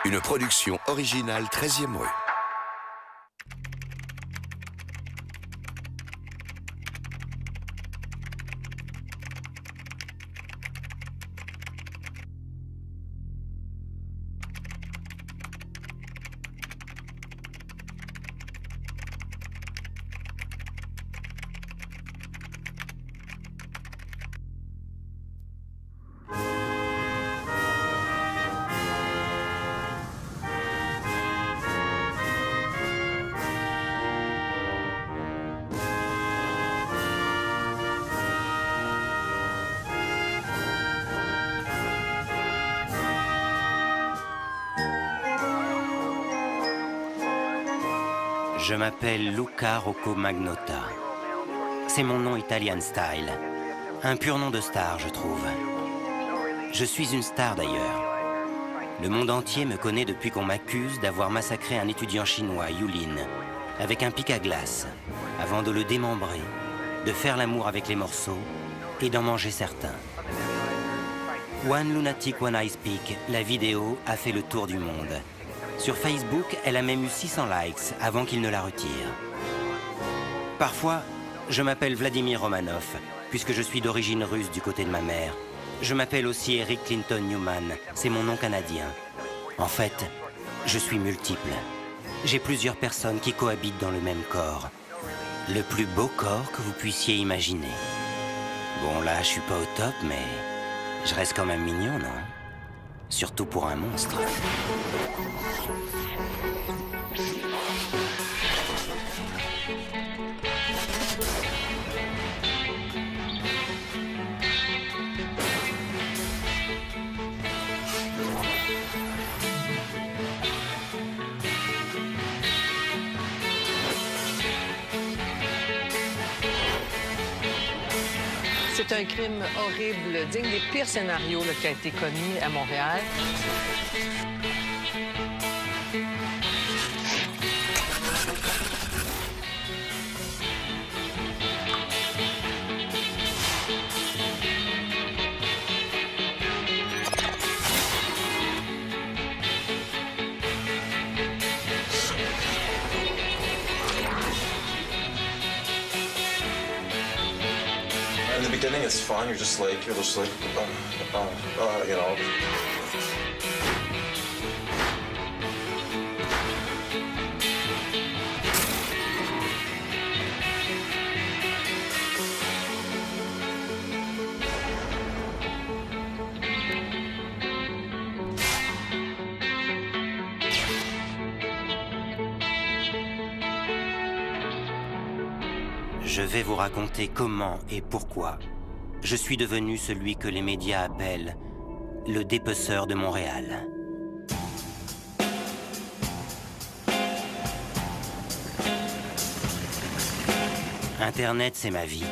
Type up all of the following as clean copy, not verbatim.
Une production originale 13e rue. Je m'appelle Luca Rocco Magnotta. C'est mon nom Italian style. Un pur nom de star, je trouve. Je suis une star d'ailleurs. Le monde entier me connaît depuis qu'on m'accuse d'avoir massacré un étudiant chinois, Yulin, avec un pic à glace, avant de le démembrer, de faire l'amour avec les morceaux et d'en manger certains. One Lunatic One Eye Speak, la vidéo a fait le tour du monde. Sur Facebook, elle a même eu 600 likes avant qu'il ne la retire. Parfois, je m'appelle Vladimir Romanov, puisque je suis d'origine russe du côté de ma mère. Je m'appelle aussi Eric Clinton Newman, c'est mon nom canadien. En fait, je suis multiple. J'ai plusieurs personnes qui cohabitent dans le même corps. Le plus beau corps que vous puissiez imaginer. Bon, là, je suis pas au top, mais je reste quand même mignon, non? Surtout pour un monstre. C'est un crime horrible, digne des pires scénarios là, qui a été commis à Montréal. In the beginning, it's fun. You're just like, you know. Je vais vous raconter comment et pourquoi je suis devenu celui que les médias appellent le dépeceur de Montréal. Internet, c'est ma vie.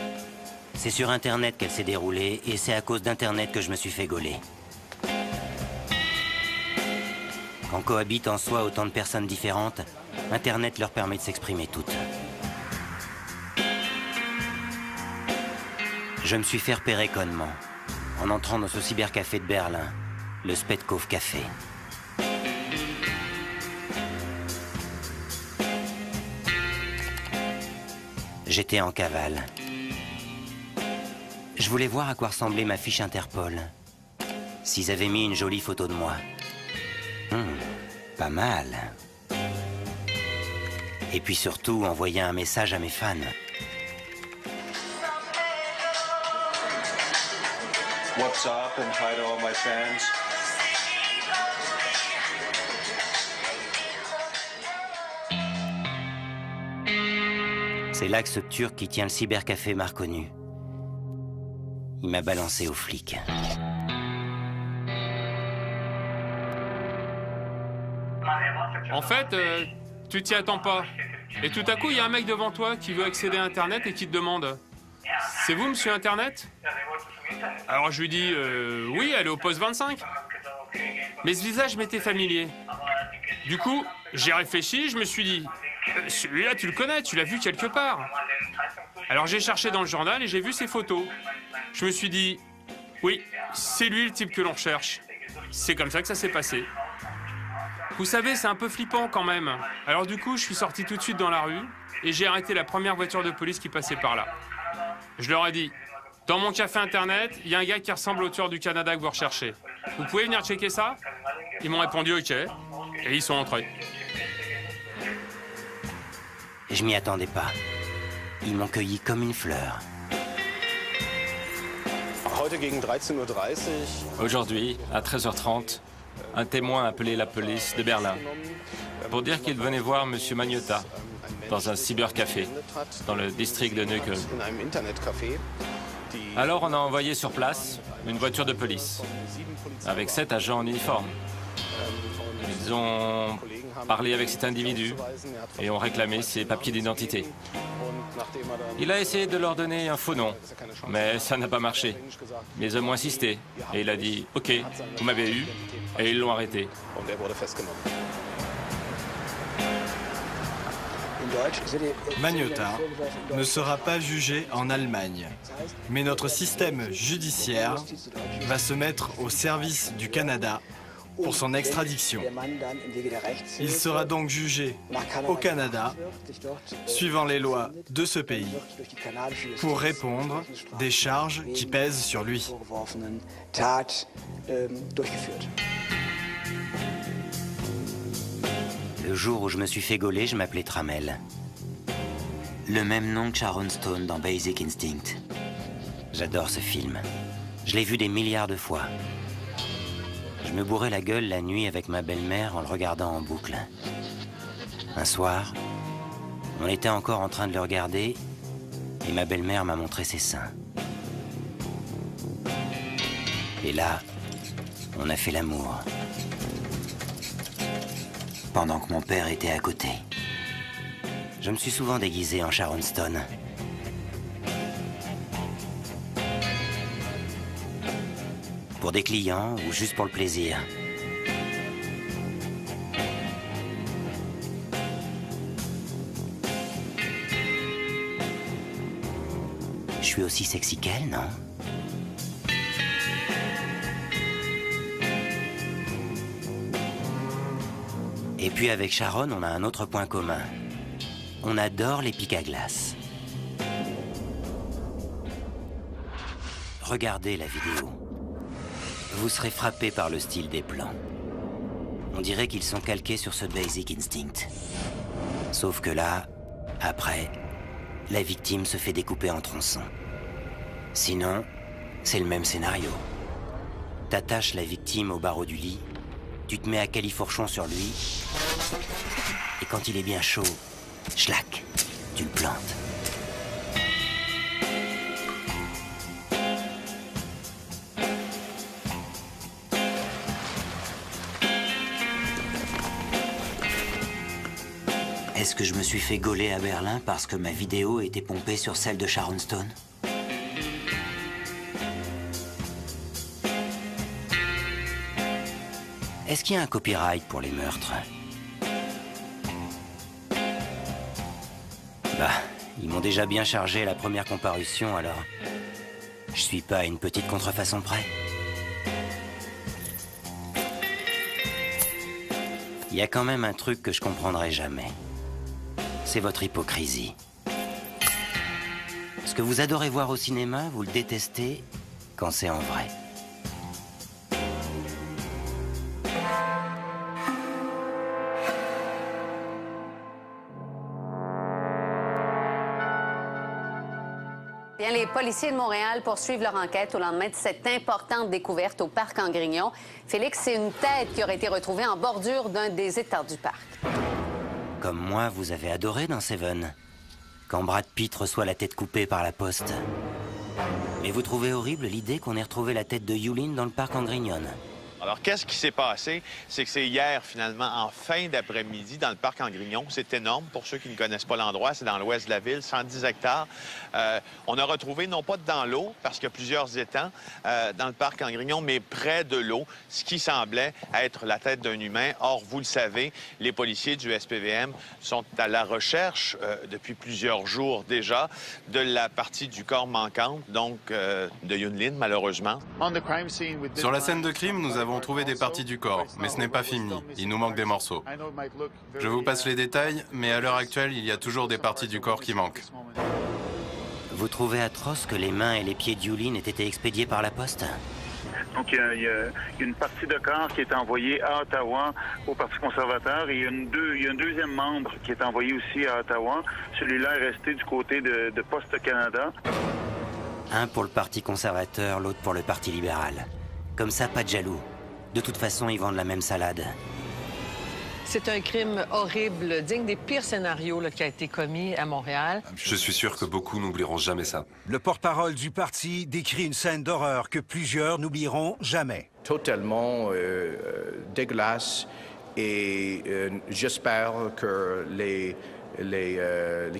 C'est sur Internet qu'elle s'est déroulée et c'est à cause d'Internet que je me suis fait gauler. Quand cohabitent en soi autant de personnes différentes, Internet leur permet de s'exprimer toutes. Je me suis fait repérer connement en entrant dans ce cybercafé de Berlin, le Spetkov Café. J'étais en cavale. Je voulais voir à quoi ressemblait ma fiche Interpol. S'ils avaient mis une jolie photo de moi. Pas mal. Et puis surtout, envoyer un message à mes fans. What's up and hi to all my fans. C'est là que ce Turc qui tient le cybercafé m'a reconnu. Il m'a balancé aux flics. En fait, tu t'y attends pas. Et tout à coup, il y a un mec devant toi qui veut accéder à Internet et qui te demande « C'est vous, monsieur Internet ?» Alors je lui dis « Oui, elle est au poste 25 ». Mais ce visage m'était familier. Du coup, j'ai réfléchi, je me suis dit « Celui-là, tu le connais, tu l'as vu quelque part ». Alors j'ai cherché dans le journal et j'ai vu ses photos. Je me suis dit « Oui, c'est lui le type que l'on recherche ». C'est comme ça que ça s'est passé. Vous savez, c'est un peu flippant quand même. Alors du coup, je suis sorti tout de suite dans la rue et j'ai arrêté la première voiture de police qui passait par là. Je leur ai dit, dans mon café internet, il y a un gars qui ressemble au tueur du Canada que vous recherchez. Vous pouvez venir checker ça? Ils m'ont répondu OK et ils sont entrés. Je m'y attendais pas. Ils m'ont cueilli comme une fleur. Aujourd'hui, à 13h30, un témoin a appelé la police de Berlin pour dire qu'il venait voir M. Magnotta dans un cybercafé dans le district de Neukölln. Alors on a envoyé sur place une voiture de police avec 7 agents en uniforme. Ils ont parlé avec cet individu et ont réclamé ses papiers d'identité. Il a essayé de leur donner un faux nom, mais ça n'a pas marché. Mais ils ont insisté et il a dit « Ok, vous m'avez eu » et ils l'ont arrêté. Magnotta ne sera pas jugé en Allemagne, mais notre système judiciaire va se mettre au service du Canada pour son extradition. Il sera donc jugé au Canada, suivant les lois de ce pays, pour répondre des charges qui pèsent sur lui. Le jour où je me suis fait gauler, je m'appelais Trammell. Le même nom que Sharon Stone dans Basic Instinct. J'adore ce film. Je l'ai vu des milliards de fois. Je me bourrais la gueule la nuit avec ma belle-mère en le regardant en boucle. Un soir, on était encore en train de le regarder et ma belle-mère m'a montré ses seins. Et là, on a fait l'amour. Pendant que mon père était à côté. Je me suis souvent déguisé en Sharon Stone. Pour des clients ou juste pour le plaisir. Je suis aussi sexy qu'elle, non? Et puis avec Sharon, on a un autre point commun. On adore les pics à glace. Regardez la vidéo. Vous serez frappé par le style des plans. On dirait qu'ils sont calqués sur ce Basic Instinct. Sauf que là, après, la victime se fait découper en tronçons. Sinon, c'est le même scénario. T'attaches la victime au barreau du lit, tu te mets à califourchon sur lui, et quand il est bien chaud, schlac, tu le plantes. Est-ce que je me suis fait gauler à Berlin parce que ma vidéo était pompée sur celle de Sharon Stone? Est-ce qu'il y a un copyright pour les meurtres? Bah, ils m'ont déjà bien chargé la première comparution, alors je suis pas à une petite contrefaçon près. Il y a quand même un truc que je comprendrai jamais. C'est votre hypocrisie. Ce que vous adorez voir au cinéma, vous le détestez quand c'est en vrai. Bien, les policiers de Montréal poursuivent leur enquête au lendemain de cette importante découverte au parc en Grignon. Félix, c'est une tête qui aurait été retrouvée en bordure d'un des étangs du parc. Comme moi, vous avez adoré dans Seven, quand Brad Pitt reçoit la tête coupée par la poste. Mais vous trouvez horrible l'idée qu'on ait retrouvé la tête de Yulin dans le parc en Grignon? Alors, qu'est-ce qui s'est passé? C'est que c'est hier, finalement, en fin d'après-midi, dans le parc en Grignon. C'est énorme pour ceux qui ne connaissent pas l'endroit. C'est dans l'ouest de la ville, 110 hectares. On a retrouvé, non pas dans l'eau, parce qu'il y a plusieurs étangs dans le parc en Grignon, mais près de l'eau, ce qui semblait être la tête d'un humain. Or, vous le savez, les policiers du SPVM sont à la recherche, depuis plusieurs jours déjà, de la partie du corps manquante, donc de Yun Lin, malheureusement. Sur la scène de crime, nous avons avons trouvé des parties du corps, mais ce n'est pas fini. Il nous manque des morceaux. Je vous passe les détails, mais à l'heure actuelle, il y a toujours des parties du corps qui manquent. Vous trouvez atroce que les mains et les pieds d'Yulin aient été expédiés par la poste? Donc, il y a une partie de corps qui est envoyée à Ottawa au Parti conservateur et il y a un deuxième membre qui est envoyé aussi à Ottawa. Celui-là est resté du côté de Poste Canada. Un pour le Parti conservateur, l'autre pour le Parti libéral. Comme ça, pas de jaloux. De toute façon, ils vendent la même salade. C'est un crime horrible, digne des pires scénarios qui a été commis à Montréal. Je suis sûr que beaucoup n'oublieront jamais ça. Le porte-parole du parti décrit une scène d'horreur que plusieurs n'oublieront jamais. Totalement dégueulasse et j'espère que les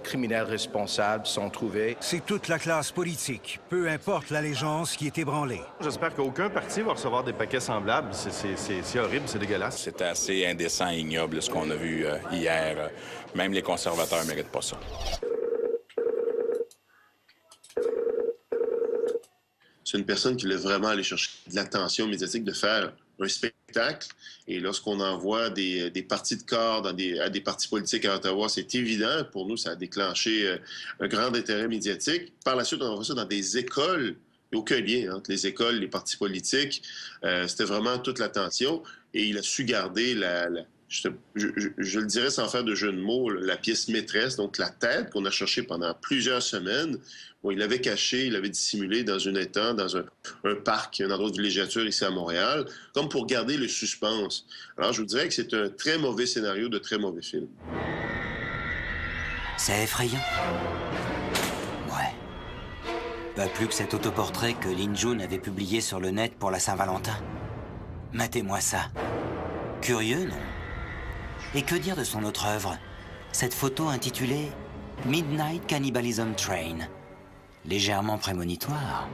criminels responsables sont trouvés. C'est toute la classe politique, peu importe l'allégeance qui est ébranlée. J'espère qu'aucun parti va recevoir des paquets semblables. C'est horrible, c'est dégueulasse. C'est assez indécent et ignoble ce qu'on a vu hier. Même les conservateurs ne méritent pas ça. C'est une personne qui voulait vraiment aller chercher de l'attention médiatique, de faire un spectacle. Et lorsqu'on envoie des parties de corps à des partis politiques à Ottawa, c'est évident. Pour nous, ça a déclenché un grand intérêt médiatique. Par la suite, on envoie ça dans des écoles. Il n'y a aucun lien entre les écoles, les partis politiques. C'était vraiment toute l'attention. Et il a su garder je le dirais sans faire de jeu de mots, la pièce maîtresse, donc la tête qu'on a cherchée pendant plusieurs semaines. Bon, il l'avait cachée, il l'avait dissimulée dans un étang, dans un parc, un endroit de villégiature ici à Montréal, comme pour garder le suspense. Alors, je vous dirais que c'est un très mauvais scénario de très mauvais film. C'est effrayant. Ouais. Pas plus que cet autoportrait que Lin Jun avait publié sur le net pour la Saint-Valentin. Matez-moi ça. Curieux, non? Et que dire de son autre œuvre? Cette photo intitulée « Midnight Cannibalism Train ». Légèrement prémonitoire.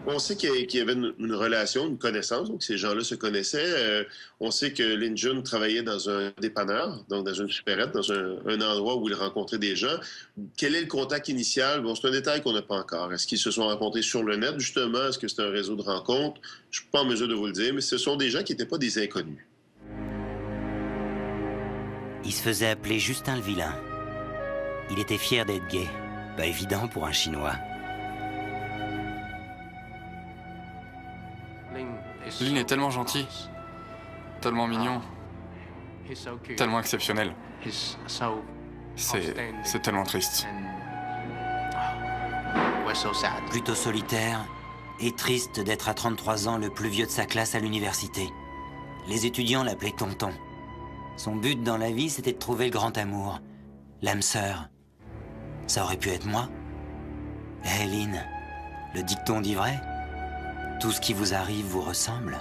On sait qu'il y avait une relation, une connaissance, donc ces gens-là se connaissaient. On sait que Lin Jun travaillait dans un dépanneur, donc dans une supérette, dans un endroit où il rencontrait des gens. Quel est le contact initial? Bon, c'est un détail qu'on n'a pas encore. Est-ce qu'ils se sont rencontrés sur le net, justement? Est-ce que c'est un réseau de rencontres? Je ne suis pas en mesure de vous le dire, mais ce sont des gens qui n'étaient pas des inconnus. Il se faisait appeler Justin le Vilain. Il était fier d'être gay. Pas évident pour un Chinois. Lin est tellement gentil, tellement mignon, tellement exceptionnel. C'est tellement triste. Plutôt solitaire et triste d'être à 33 ans le plus vieux de sa classe à l'université. Les étudiants l'appelaient Tonton. Son but dans la vie, c'était de trouver le grand amour, l'âme sœur. Ça aurait pu être moi. Hé, Lin, le dicton dit vrai? Tout ce qui vous arrive vous ressemble.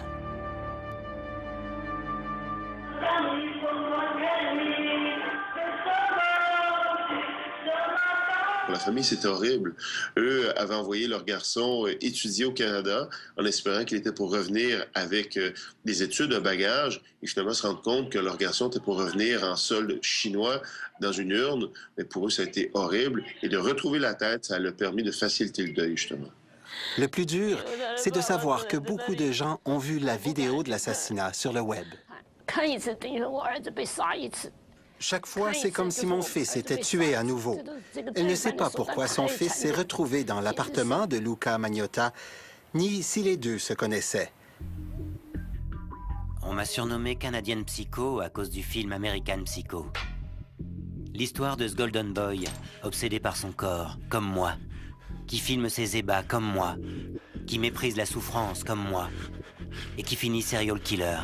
Pour la famille, c'était horrible. Eux avaient envoyé leur garçon étudier au Canada en espérant qu'il était pour revenir avec des études, un bagage, et finalement se rendre compte que leur garçon était pour revenir en solde chinois dans une urne. Mais pour eux, ça a été horrible. Et de retrouver la tête, ça leur a permis de faciliter le deuil, justement. Le plus dur, c'est de savoir que beaucoup de gens ont vu la vidéo de l'assassinat sur le web. Chaque fois, c'est comme si mon fils était tué à nouveau. Elle ne sait pas pourquoi son fils s'est retrouvé dans l'appartement de Luca Magnotta, ni si les deux se connaissaient. On m'a surnommé Canadian Psycho à cause du film American Psycho. L'histoire de ce Golden Boy, obsédé par son corps, comme moi, qui filme ses ébats comme moi, qui méprise la souffrance comme moi, et qui finit serial killer.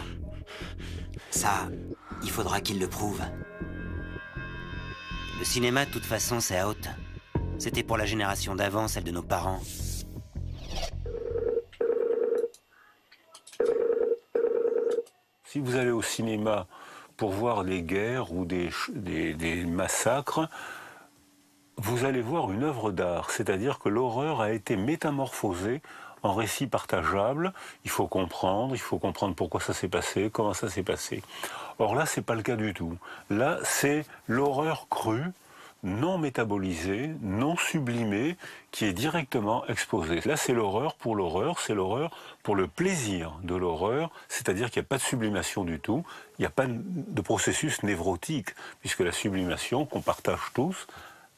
Ça, il faudra qu'il le prouve. Le cinéma, de toute façon, c'est out. C'était pour la génération d'avant, celle de nos parents. Si vous allez au cinéma pour voir des guerres ou des massacres, vous allez voir une œuvre d'art, c'est-à-dire que l'horreur a été métamorphosée en récit partageable. Il faut comprendre pourquoi ça s'est passé, comment ça s'est passé. Or là, c'est pas le cas du tout. Là, c'est l'horreur crue non métabolisé, non sublimé, qui est directement exposé. Là, c'est l'horreur pour l'horreur, c'est l'horreur pour le plaisir de l'horreur, c'est-à-dire qu'il n'y a pas de sublimation du tout, il n'y a pas de processus névrotique, puisque la sublimation, qu'on partage tous,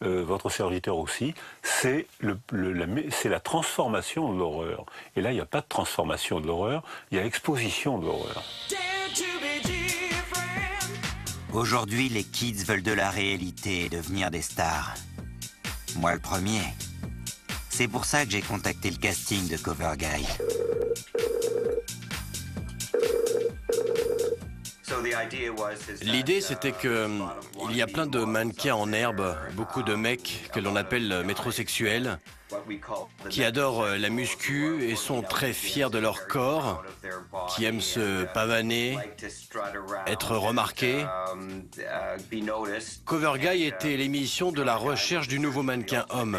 votre serviteur aussi, c'est la transformation de l'horreur. Et là, il n'y a pas de transformation de l'horreur, il y a exposition de l'horreur. Aujourd'hui, les kids veulent de la réalité et devenir des stars. Moi le premier. C'est pour ça que j'ai contacté le casting de Cover Guy. L'idée, c'était qu'il y a plein de mannequins en herbe, beaucoup de mecs que l'on appelle métrosexuels, qui adorent la muscu et sont très fiers de leur corps, qui aiment se pavaner, être remarqués. Cover Guy était l'émission de la recherche du nouveau mannequin homme.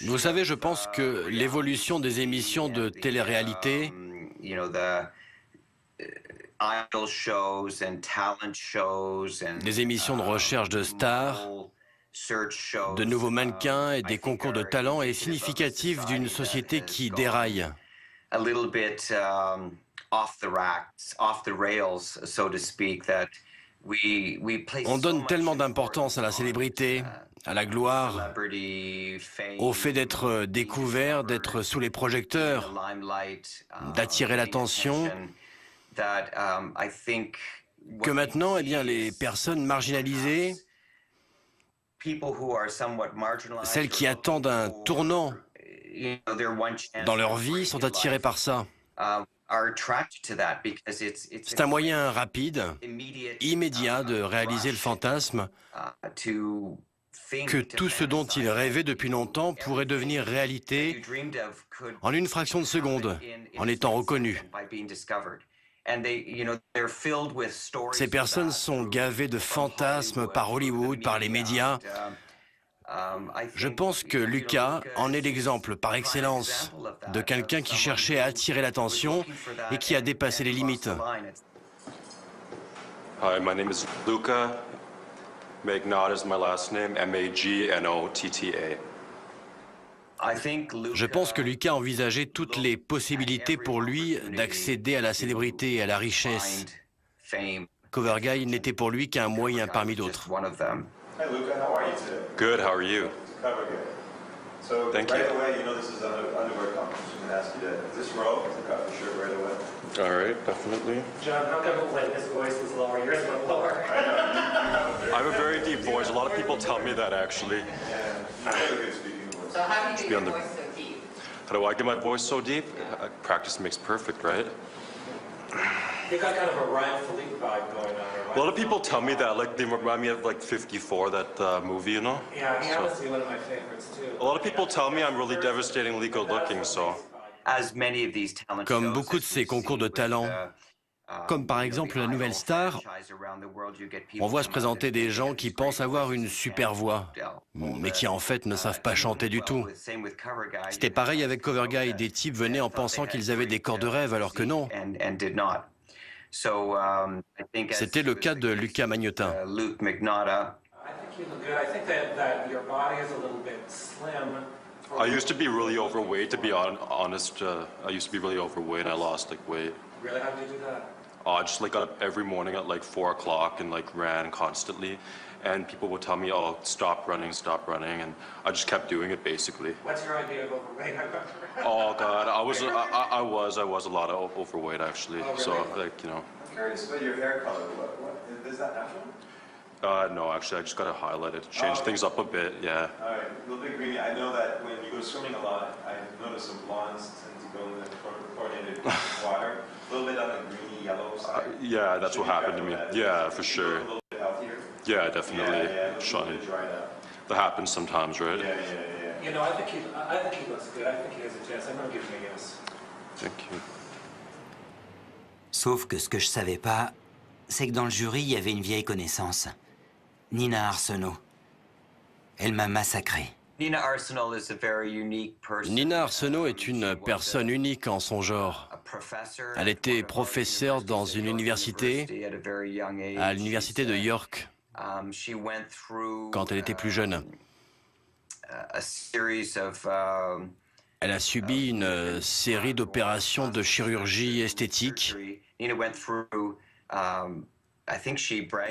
Vous savez, je pense que l'évolution des émissions de télé-réalité, des émissions de recherche de stars, de nouveaux mannequins et des concours de talent est significative d'une société qui déraille. On donne tellement d'importance à la célébrité, à la gloire, au fait d'être découvert, d'être sous les projecteurs, d'attirer l'attention, que maintenant, eh bien, les personnes marginalisées, celles qui attendent un tournant dans leur vie, sont attirées par ça. C'est un moyen rapide, immédiat de réaliser le fantasme que tout ce dont ils rêvaient depuis longtemps pourrait devenir réalité en une fraction de seconde, en étant reconnus. Ces personnes sont gavées de fantasmes par Hollywood, par les médias. Je pense que Lucas en est l'exemple par excellence de quelqu'un qui cherchait à attirer l'attention et qui a dépassé les limites. Hi, my name is Luca. Magnotta is my last name, M-A-G-N-O-T-T-A. Je pense que Lucas envisageait toutes les possibilités pour lui d'accéder à la célébrité et à la richesse. Cover Guy n'était pour lui qu'un moyen parmi d'autres. Hi, Luca. How are you today? Good, how are you? Cover Guy. So Thank right you. away, you know this is an underwear competition. I'm going to ask you to, is this row to cut for sure right away? All right, definitely. John, how come like his voice was lower, yours went lower? I have a very deep voice. A lot of people tell me that, actually. So how do you get your voice so deep? How do I get my voice so deep? Practice makes perfect, right? You've got kind of a Ryan Philippe vibe going on. A lot of people tell me that, like, they remind me of, like, 54, that movie, you know? Yeah, he happens to be one of my favorites, too. A lot of people tell me I'm really devastatingly good looking, so... Comme beaucoup de ces concours de talent, comme par exemple la Nouvelle Star, on voit se présenter des gens qui pensent avoir une super voix, mais qui en fait ne savent pas chanter du tout. C'était pareil avec Cover Guy, des types venaient en pensant qu'ils avaient des corps de rêve alors que non. C'était le cas de Luca Magnotta. I used to be really overweight, to be honest. I used to be really overweight, and I lost, like, weight. Really? How did you do that? I just, like, got up every morning at, like, 4 o'clock and, like, ran constantly. And people would tell me, oh, stop running, and I just kept doing it, basically. What's your idea of overweight? Oh, God, I was a lot of overweight, actually. Oh, really? So, like, you know. I'm curious about your hair color. What is that natural? No, actually, I just got to highlight it, change things up a bit, yeah. All right, a little bit greeny. I know that when you go swimming a lot, I notice some blondes tend to go in the chlorinated water, a little bit on the greeny yellow side. Yeah, that's what happened to me. Yeah, for sure. A little bit healthier. Yeah, definitely. Yeah, Shine. dried out. That happens sometimes, right? Yeah. You know, I think he looks good. I think he has a chance. I'm going to give him a yes. Thank you. Sauf que ce que je savais pas, c'est que dans le jury, il y avait une vieille connaissance. Nina Arsenault. Elle m'a massacré. Nina Arsenault est une personne unique en son genre. Elle était professeure dans une université, à l'université de York, quand elle était plus jeune. Elle a subi une série d'opérations de chirurgie esthétique.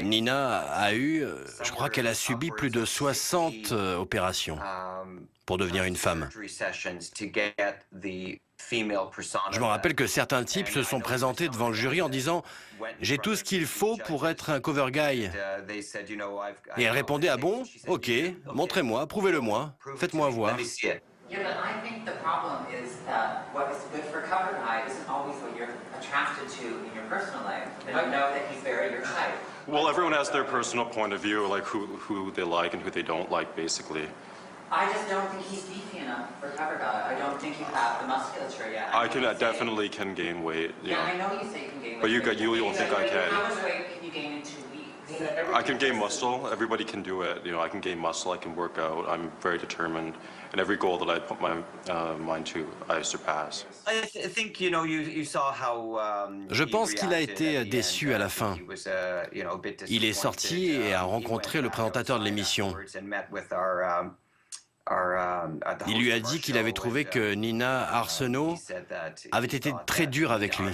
Nina a eu, je crois qu'elle a subi plus de 60 opérations pour devenir une femme. Je me rappelle que certains types se sont présentés devant le jury en disant « J'ai tout ce qu'il faut pour être un cover guy ». Et elle répondait « Ah bon? Ok, montrez-moi, prouvez-le-moi, faites-moi voir ». Yeah, but I think the problem is that what is good for cover guy isn't always what you're attracted to in your personal life. And you know that he's very your type. Well, everyone has their personal point of view, like who they like and who they don't like, basically. I just don't think he's beefy enough for cover guy. I don't think you have the musculature yet. I definitely can gain weight. Yeah, I know you say you can gain weight. But you don't think I can. How much weight can you gain in 2 weeks? I can gain muscle. Everybody can do it. You know, I can gain muscle. I can work out. I'm very determined, and every goal that I put my mind to, I surpass. Je pense qu'il a été déçu à la fin. Il est sorti et a rencontré le présentateur de l'émission. Il lui a dit qu'il avait trouvé que Nina Arsenault avait été très dure avec lui.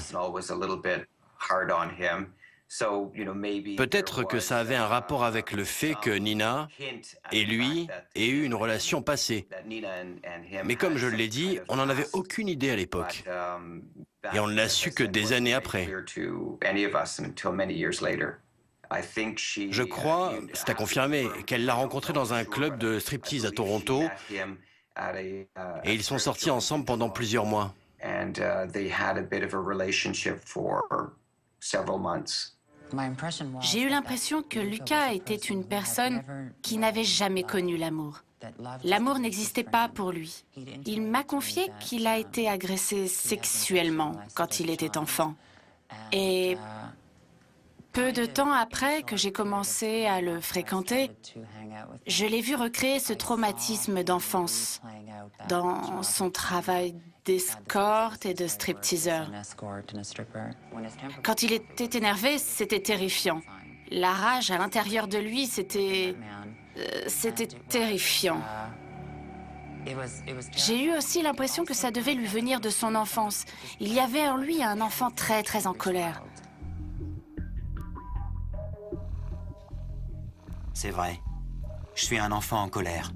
Peut-être que ça avait un rapport avec le fait que Nina et lui aient eu une relation passée. Mais comme je l'ai dit, on n'en avait aucune idée à l'époque. Et on ne l'a su que des années après. Je crois, c'est à confirmer, qu'elle l'a rencontré dans un club de striptease à Toronto et ils sont sortis ensemble pendant plusieurs mois. J'ai eu l'impression que Lucas était une personne qui n'avait jamais connu l'amour. L'amour n'existait pas pour lui. Il m'a confié qu'il a été agressé sexuellement quand il était enfant. Et peu de temps après que j'ai commencé à le fréquenter, je l'ai vu recréer ce traumatisme d'enfance dans son travail d'escorte et de stripteaseur. Quand il était énervé, c'était terrifiant. La rage à l'intérieur de lui, c'était terrifiant. J'ai eu aussi l'impression que ça devait lui venir de son enfance. Il y avait en lui un enfant très, très en colère. C'est vrai. Je suis un enfant en colère.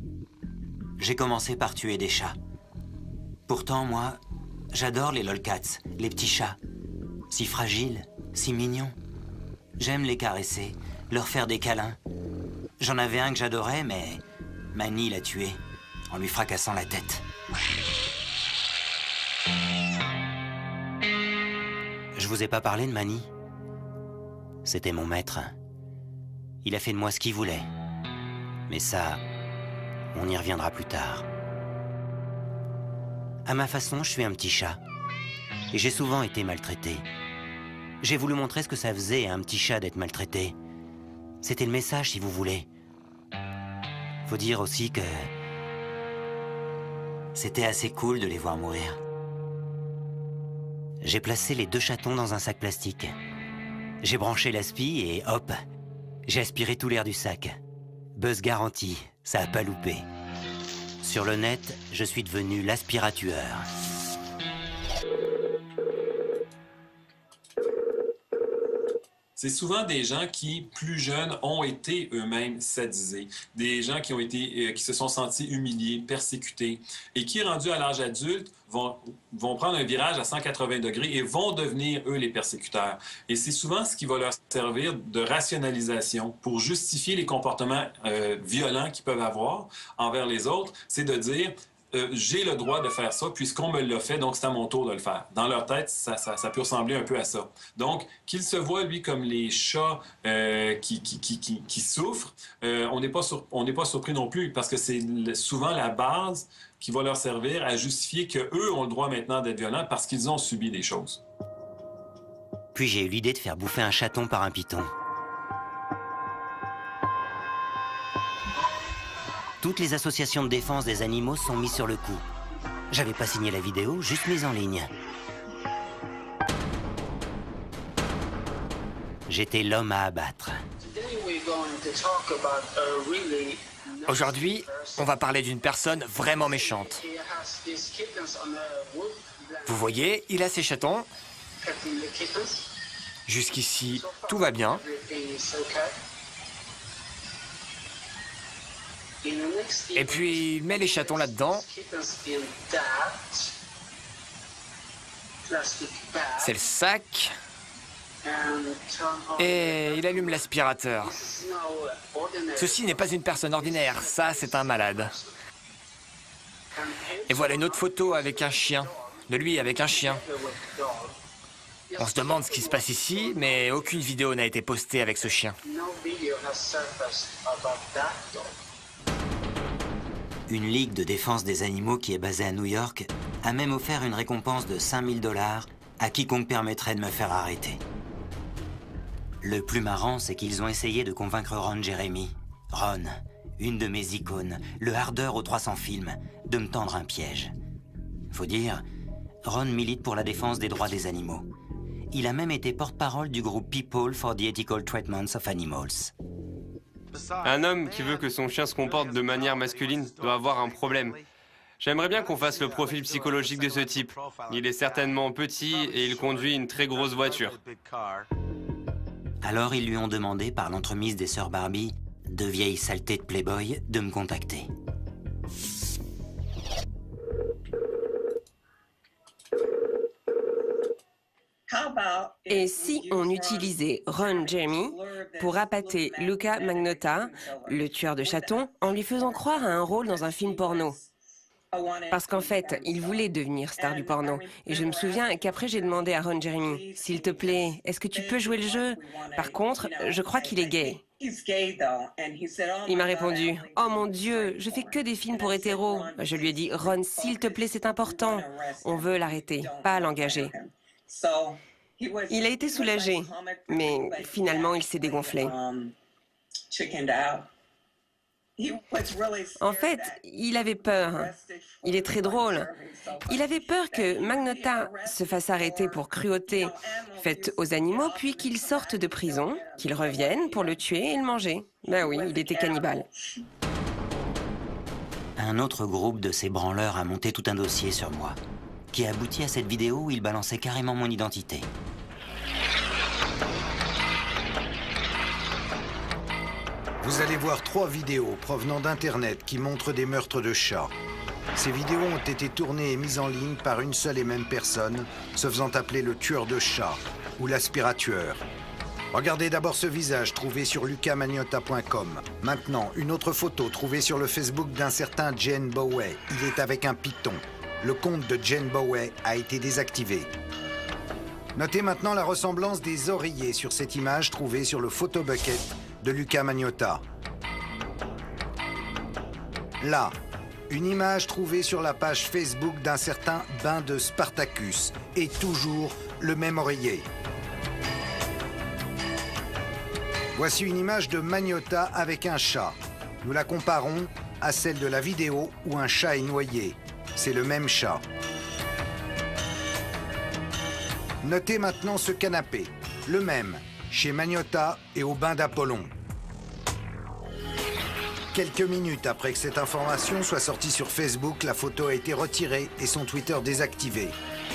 J'ai commencé par tuer des chats. Pourtant, moi, j'adore les lolcats, les petits chats. Si fragiles, si mignons. J'aime les caresser, leur faire des câlins. J'en avais un que j'adorais, mais Manny l'a tué en lui fracassant la tête. Je vous ai pas parlé de Manny? C'était mon maître. Il a fait de moi ce qu'il voulait. Mais ça, on y reviendra plus tard. À ma façon, je suis un petit chat. Et j'ai souvent été maltraité. J'ai voulu montrer ce que ça faisait à un petit chat d'être maltraité. C'était le message, si vous voulez. Faut dire aussi que c'était assez cool de les voir mourir. J'ai placé les 2 chatons dans un sac plastique. J'ai branché l'aspi et hop, j'ai aspiré tout l'air du sac. Buzz garanti, ça a pas loupé. Sur le net, je suis devenu l'aspiratueur. C'est souvent des gens qui, plus jeunes, ont été eux-mêmes sadisés. Des gens qui se sont sentis humiliés, persécutés, et qui, rendus à l'âge adulte, vont prendre un virage à 180 degrés et vont devenir, eux, les persécuteurs. Et c'est souvent ce qui va leur servir de rationalisation pour justifier les comportements violents qu'ils peuvent avoir envers les autres. C'est de dire, j'ai le droit de faire ça puisqu'on me l'a fait, donc c'est à mon tour de le faire. Dans leur tête, ça peut ressembler un peu à ça. Donc, qu'il se voit, lui, comme les chats qui souffrent, on n'est pas surpris non plus parce que c'est souvent la base qui va leur servir à justifier qu'eux ont le droit maintenant d'être violents parce qu'ils ont subi des choses. Puis j'ai eu l'idée de faire bouffer un chaton par un python. Toutes les associations de défense des animaux sont mises sur le coup. J'avais pas signé la vidéo, juste mise en ligne. J'étais l'homme à abattre. Aujourd'hui, on va parler d'une personne vraiment méchante. Vous voyez, il a ses chatons. Jusqu'ici, tout va bien. Et puis, il met les chatons là-dedans. C'est le sac. Et il allume l'aspirateur. Ceci n'est pas une personne ordinaire, ça c'est un malade. Et voilà une autre photo avec un chien, de lui avec un chien. On se demande ce qui se passe ici, mais aucune vidéo n'a été postée avec ce chien. Une ligue de défense des animaux qui est basée à New York a même offert une récompense de 5 000 $ à quiconque permettrait de me faire arrêter. Le plus marrant, c'est qu'ils ont essayé de convaincre Ron Jeremy. Ron, une de mes icônes, le hardeur aux 300 films, de me tendre un piège. Faut dire, Ron milite pour la défense des droits des animaux. Il a même été porte-parole du groupe People for the Ethical Treatment of Animals. Un homme qui veut que son chien se comporte de manière masculine doit avoir un problème. J'aimerais bien qu'on fasse le profil psychologique de ce type. Il est certainement petit et il conduit une très grosse voiture. Alors ils lui ont demandé, par l'entremise des sœurs Barbie, deux vieilles saletés de Playboy, de me contacter. Et si on utilisait Ron Jeremy pour appâter Luca Magnotta, le tueur de chatons, en lui faisant croire à un rôle dans un film porno? Parce qu'en fait, il voulait devenir star du porno. Et je me souviens qu'après, j'ai demandé à Ron Jeremy, « S'il te plaît, est-ce que tu peux jouer le jeu? Par contre, je crois qu'il est gay. » Il m'a répondu, « Oh mon Dieu, je fais que des films pour hétéros. » Je lui ai dit, « Ron, s'il te plaît, c'est important. On veut l'arrêter, pas l'engager. » Il a été soulagé, mais finalement, il s'est dégonflé. En fait, il avait peur. Il est très drôle. Il avait peur que Magnotta se fasse arrêter pour cruauté faite aux animaux, puis qu'il sorte de prison, qu'il revienne pour le tuer et le manger. Ben oui, il était cannibale. Un autre groupe de ces branleurs a monté tout un dossier sur moi, qui a abouti à cette vidéo où il balançait carrément mon identité. Vous allez voir 3 vidéos provenant d'Internet qui montrent des meurtres de chats. Ces vidéos ont été tournées et mises en ligne par une seule et même personne, se faisant appeler le tueur de chats ou l'aspiratueur. Regardez d'abord ce visage trouvé sur lucamagnotta.com. Maintenant, une autre photo trouvée sur le Facebook d'un certain Jane Bowie. Il est avec un python. Le compte de Jane Bowie a été désactivé. Notez maintenant la ressemblance des oreillers sur cette image trouvée sur le photobucket de Luca Magnotta. Là, une image trouvée sur la page Facebook d'un certain Bain de Spartacus et toujours le même oreiller. Voici une image de Magnotta avec un chat. Nous la comparons à celle de la vidéo où un chat est noyé. C'est le même chat. Notez maintenant ce canapé, le même, chez Magnotta et au bain d'Apollon. Quelques minutes après que cette information soit sortie sur Facebook, la photo a été retirée et son Twitter désactivé.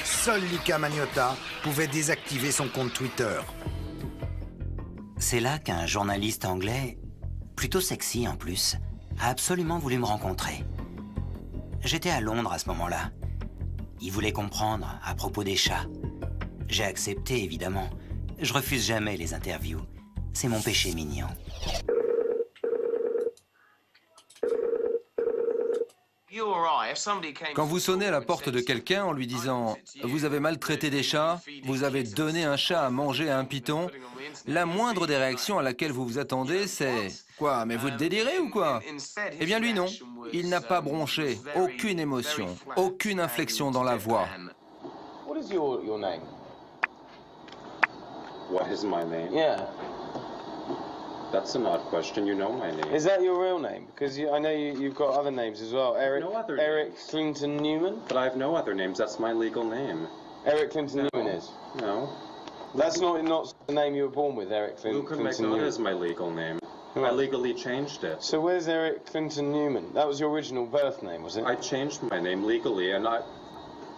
Seul Luca Magnotta pouvait désactiver son compte Twitter. C'est là qu'un journaliste anglais, plutôt sexy en plus, a absolument voulu me rencontrer. J'étais à Londres à ce moment-là. Il voulait comprendre à propos des chats. J'ai accepté, évidemment. Je refuse jamais les interviews. C'est mon péché mignon. Quand vous sonnez à la porte de quelqu'un en lui disant « Vous avez maltraité des chats, vous avez donné un chat à manger à un python », la moindre des réactions à laquelle vous vous attendez, c'est « Quoi, mais vous délirez ou quoi ?» Eh bien lui non, il n'a pas bronché, aucune émotion, aucune inflexion dans la voix. What is your name? What is my name? Yeah. That's an odd question. You know my name. Is that your real name? Because I know you've got other names as well. Eric Clinton Newman? But I have no other names. That's my legal name. Eric Clinton Newman is? No. That's not the name you were born with, Eric Luca Clinton Newman. Magnotta is my legal name. Right. I legally changed it. So where's Eric Clinton Newman? That was your original birth name, was it? I changed my name legally, and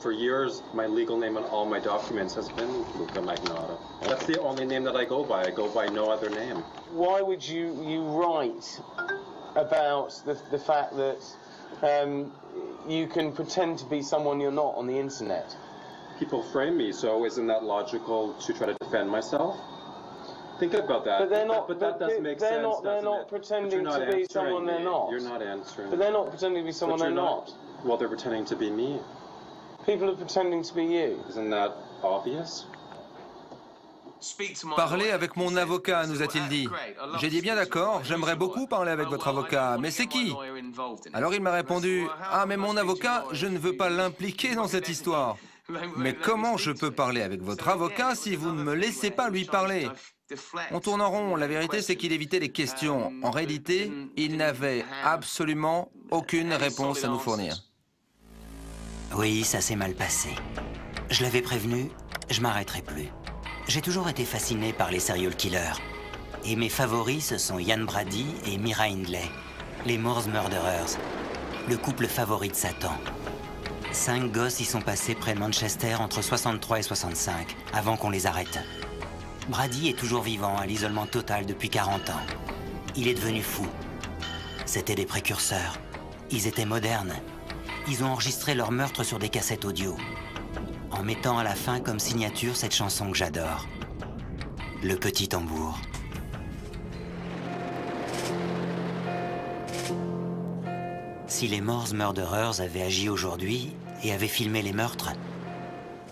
for years, my legal name on all my documents has been Luca Magnotta. That's the only name that I go by. I go by no other name. Why would you write about the fact that you can pretend to be someone you're not on the internet? People frame me, so isn't that logical to try to defend myself? Think about that. But they're not. But that does make sense. They're not pretending to be someone they're not. You're not answering. But they're not pretending to be someone they're not. Well, they're pretending to be me. People are pretending to be you. Isn't that obvious? Parlez avec mon avocat, nous a-t-il dit. J'ai dit bien d'accord, j'aimerais beaucoup parler avec votre avocat, mais c'est qui? Alors il m'a répondu, ah mais mon avocat, je ne veux pas l'impliquer dans cette histoire. Mais comment je peux parler avec votre avocat si vous ne me laissez pas lui parler? On tourne en rond, la vérité c'est qu'il évitait les questions. En réalité, il n'avait absolument aucune réponse à nous fournir. Oui, ça s'est mal passé. Je l'avais prévenu, je m'arrêterai plus. J'ai toujours été fasciné par les serial killers. Et mes favoris, ce sont Ian Brady et Mira Hindley, les Moors Murderers, le couple favori de Satan. 5 gosses y sont passés près de Manchester entre 63 et 65, avant qu'on les arrête. Brady est toujours vivant à l'isolement total depuis 40 ans. Il est devenu fou. C'étaient des précurseurs. Ils étaient modernes. Ils ont enregistré leur meurtre sur des cassettes audio, en mettant à la fin comme signature cette chanson que j'adore, Le Petit Tambour. Si les Moors Murderers avaient agi aujourd'hui et avaient filmé les meurtres,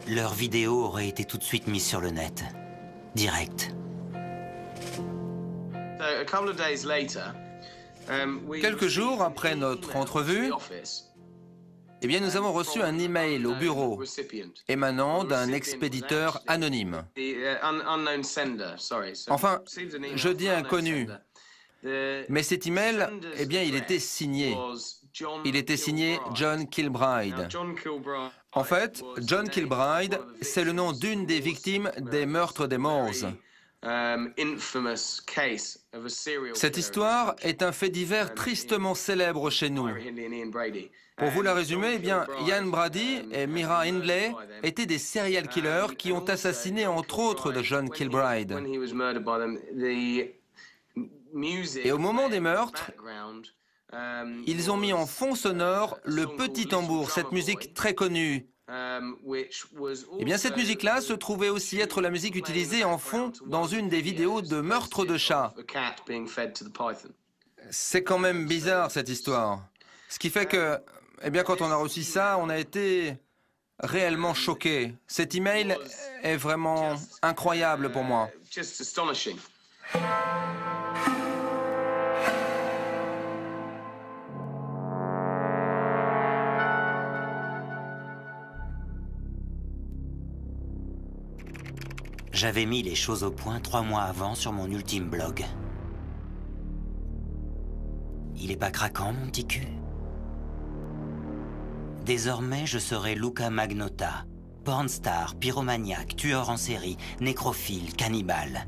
leur vidéo aurait été tout de suite mise sur le net, direct. Quelques jours après notre entrevue, eh bien, nous avons reçu un email au bureau émanant d'un expéditeur anonyme. Enfin, je dis inconnu, mais cet email, eh bien, il était signé. Il était signé John Kilbride. En fait, John Kilbride, c'est le nom d'une des victimes des meurtres des Moors. Cette histoire est un fait divers tristement célèbre chez nous. Pour vous la résumer, eh bien, Ian Brady et Mira Hindley étaient des serial killers qui ont assassiné entre autres de John Kilbride. Et au moment des meurtres, ils ont mis en fond sonore Le Petit Tambour, cette musique très connue. Eh bien, cette musique-là se trouvait aussi être la musique utilisée en fond dans une des vidéos de meurtre de chats. C'est quand même bizarre, cette histoire. Ce qui fait que, eh bien, quand on a reçu ça, on a été réellement choqués. Cet email est vraiment incroyable pour moi. J'avais mis les choses au point 3 mois avant sur mon ultime blog. Il est pas craquant, mon petit cul? Désormais, je serai Luca Magnotta, pornstar, pyromaniaque, tueur en série, nécrophile, cannibale.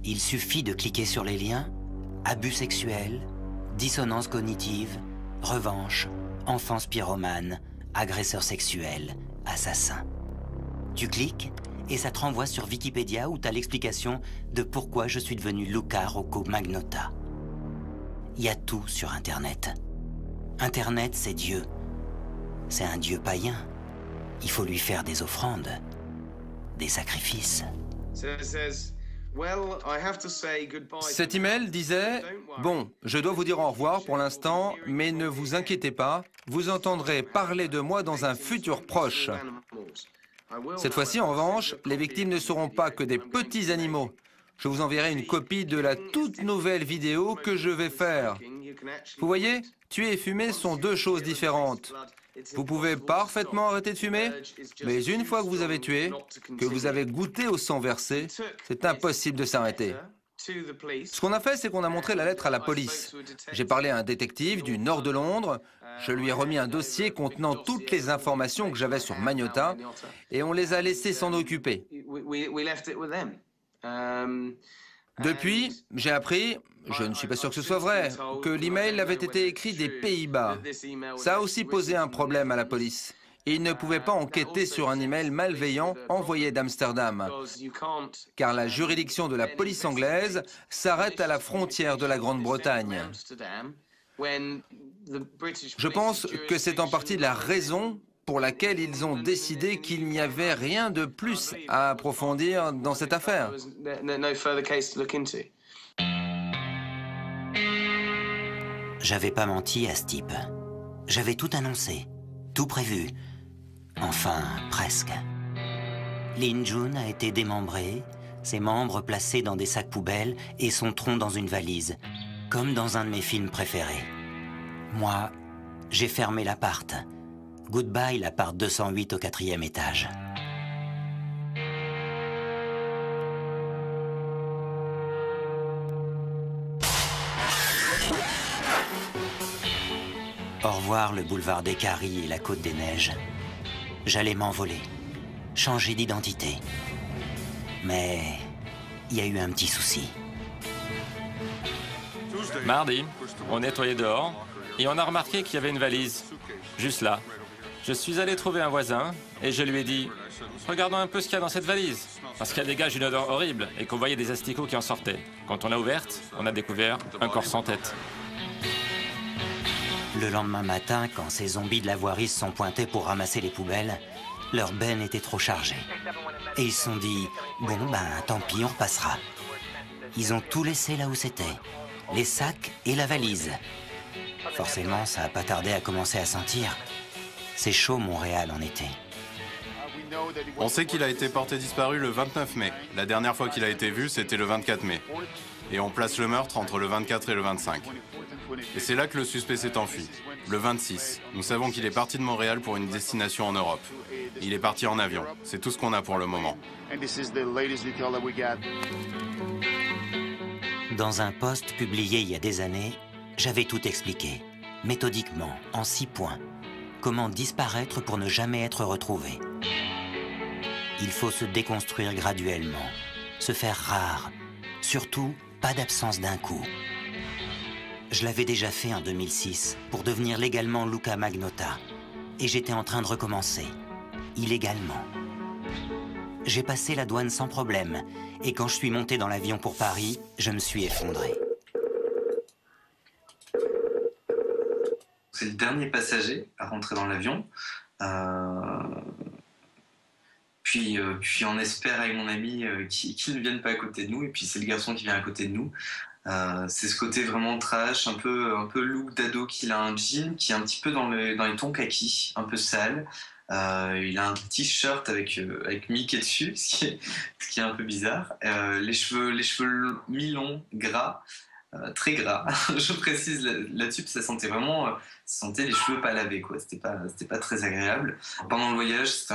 Il suffit de cliquer sur les liens, abus sexuels, dissonance cognitive, revanche, enfance pyromane, agresseur sexuel, assassin. Tu cliques et ça te renvoie sur Wikipédia où t'as l'explication de pourquoi je suis devenu Luca Rocco Magnotta. Il y a tout sur Internet. Internet, c'est Dieu. C'est un Dieu païen. Il faut lui faire des offrandes, des sacrifices. Cet email disait « Bon, je dois vous dire au revoir pour l'instant, mais ne vous inquiétez pas, vous entendrez parler de moi dans un futur proche. Cette fois-ci, en revanche, les victimes ne seront pas que des petits animaux. Je vous enverrai une copie de la toute nouvelle vidéo que je vais faire. Vous voyez, tuer et fumer sont deux choses différentes. Vous pouvez parfaitement arrêter de fumer, mais une fois que vous avez tué, que vous avez goûté au sang versé, c'est impossible de s'arrêter. Ce qu'on a fait, c'est qu'on a montré la lettre à la police. J'ai parlé à un détective du nord de Londres, je lui ai remis un dossier contenant toutes les informations que j'avais sur Magnotta, et on les a laissés s'en occuper. Depuis, j'ai appris, je ne suis pas sûr que ce soit vrai, que l'email avait été écrit des Pays-Bas. Ça a aussi posé un problème à la police. Ils ne pouvaient pas enquêter sur un email malveillant envoyé d'Amsterdam, car la juridiction de la police anglaise s'arrête à la frontière de la Grande-Bretagne. Je pense que c'est en partie la raison pour laquelle ils ont décidé qu'il n'y avait rien de plus à approfondir dans cette affaire. J'avais pas menti à ce type. J'avais tout annoncé, tout prévu. Enfin, presque. Lin Jun a été démembré, ses membres placés dans des sacs poubelles et son tronc dans une valise, comme dans un de mes films préférés. Moi, j'ai fermé l'appart. Goodbye, l'appart 208 au 4e étage. Au revoir le boulevard des Caries et la côte des Neiges. J'allais m'envoler, changer d'identité. Mais il y a eu un petit souci. Mardi, on nettoyait dehors et on a remarqué qu'il y avait une valise, juste là. Je suis allé trouver un voisin et je lui ai dit « Regardons un peu ce qu'il y a dans cette valise ». Parce qu'elle dégage une odeur horrible et qu'on voyait des asticots qui en sortaient. Quand on l'a ouverte, on a découvert un corps sans tête. Le lendemain matin, quand ces zombies de la voirie se sont pointés pour ramasser les poubelles, leur benne était trop chargée. Et ils se sont dit « Bon, ben, tant pis, on repassera ». Ils ont tout laissé là où c'était, les sacs et la valise. Forcément, ça n'a pas tardé à commencer à sentir. C'est chaud, Montréal, en été. On sait qu'il a été porté disparu le 29 mai. La dernière fois qu'il a été vu, c'était le 24 mai. Et on place le meurtre entre le 24 et le 25. Et c'est là que le suspect s'est enfui. Le 26, nous savons qu'il est parti de Montréal pour une destination en Europe. Il est parti en avion. C'est tout ce qu'on a pour le moment. Dans un post publié il y a des années, j'avais tout expliqué, méthodiquement, en 6 points. Comment disparaître pour ne jamais être retrouvé. Il faut se déconstruire graduellement, se faire rare, surtout pas d'absence d'un coup. Je l'avais déjà fait en 2006 pour devenir légalement Luca Magnotta. Et j'étais en train de recommencer, illégalement. J'ai passé la douane sans problème. Et quand je suis monté dans l'avion pour Paris, je me suis effondré. C'est le dernier passager à rentrer dans l'avion. Puis on espère avec mon ami qu'il ne vienne pas à côté de nous. Et puis c'est le garçon qui vient à côté de nous. C'est ce côté vraiment trash, un peu look d'ado qu'il a un jean qui est un petit peu dans les tons kaki, un peu sale. Il a un t-shirt avec Mickey dessus, ce qui est un peu bizarre. Les cheveux mi-longs, gras, très gras. Je précise là-dessus, ça sentait vraiment, les cheveux pas lavés, quoi. C'était pas très agréable. Pendant le voyage,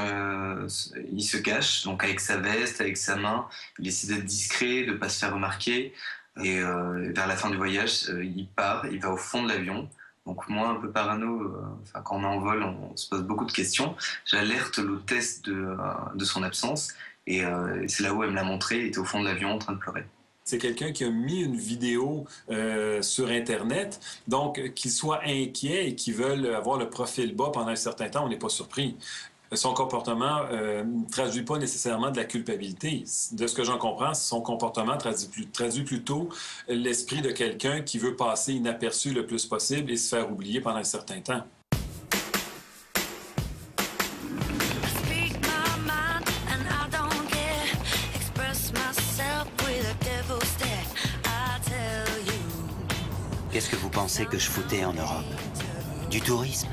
il se cache, donc avec sa veste, avec sa main. Il essaie d'être discret, de pas se faire remarquer. Et vers la fin du voyage, il part, il va au fond de l'avion. Donc moi, un peu parano, quand on est en vol, on se pose beaucoup de questions. J'alerte l'hôtesse de son absence et c'est là où elle me l'a montré. Il était au fond de l'avion en train de pleurer. C'est quelqu'un qui a mis une vidéo sur Internet, donc qu'il soit inquiet et qu'il veulent avoir le profil bas pendant un certain temps, on n'est pas surpris. Son comportement ne traduit pas nécessairement de la culpabilité. De ce que j'en comprends, son comportement traduit plutôt l'esprit de quelqu'un qui veut passer inaperçu le plus possible et se faire oublier pendant un certain temps. Speak my mind and I don't care. Express myself with a pensez que je foutais en Europe? Du tourisme?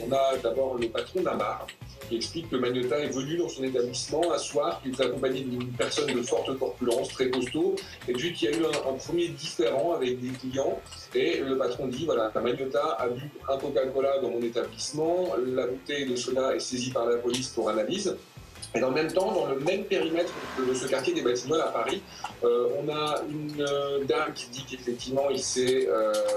On a d'abord le patron d'un bar qui explique que Magnotta est venu dans son établissement un soir, qu'il était accompagné d'une personne de forte corpulence, très costaud, et puis qu'il y a eu un premier différend avec des clients, et le patron dit, voilà, Magnotta a bu un Coca-Cola dans mon établissement, la bouteille de soda est saisie par la police pour analyse. Et dans le même temps, dans le même périmètre de ce quartier des Batignolles à Paris, on a une dame qui dit qu'effectivement il s'est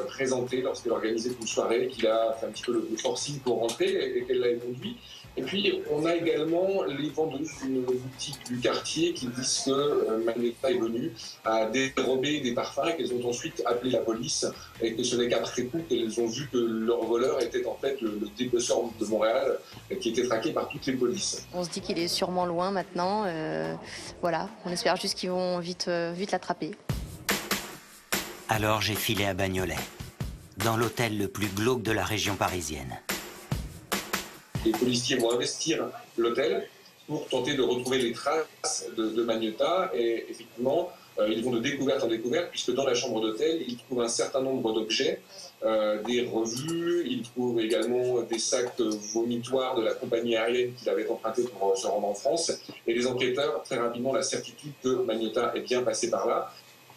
présenté lorsqu'elle organisait une soirée, qu'il a fait un petit peu le forcing pour rentrer et qu'elle l'a conduit. Et puis on a également les vendeuses d'une boutique du quartier qui disent que Magnotta est venu à dérober des parfums et qu'elles ont ensuite appelé la police et que ce n'est qu'après coup qu'elles ont vu que leur voleur était en fait le dépeceur de Montréal qui était traqué par toutes les polices. On se dit qu'il est sûrement loin maintenant. Voilà, on espère juste qu'ils vont vite l'attraper. Alors j'ai filé à Bagnolet, dans l'hôtel le plus glauque de la région parisienne. Les policiers vont investir l'hôtel pour tenter de retrouver les traces de Magnotta et effectivement, ils vont de découverte en découverte puisque dans la chambre d'hôtel, ils trouvent un certain nombre d'objets, des revues, ils trouvent également des sacs vomitoires de la compagnie aérienne qu'il avait emprunté pour se rendre en France et les enquêteurs, très rapidement, la certitude que Magnotta est bien passé par là.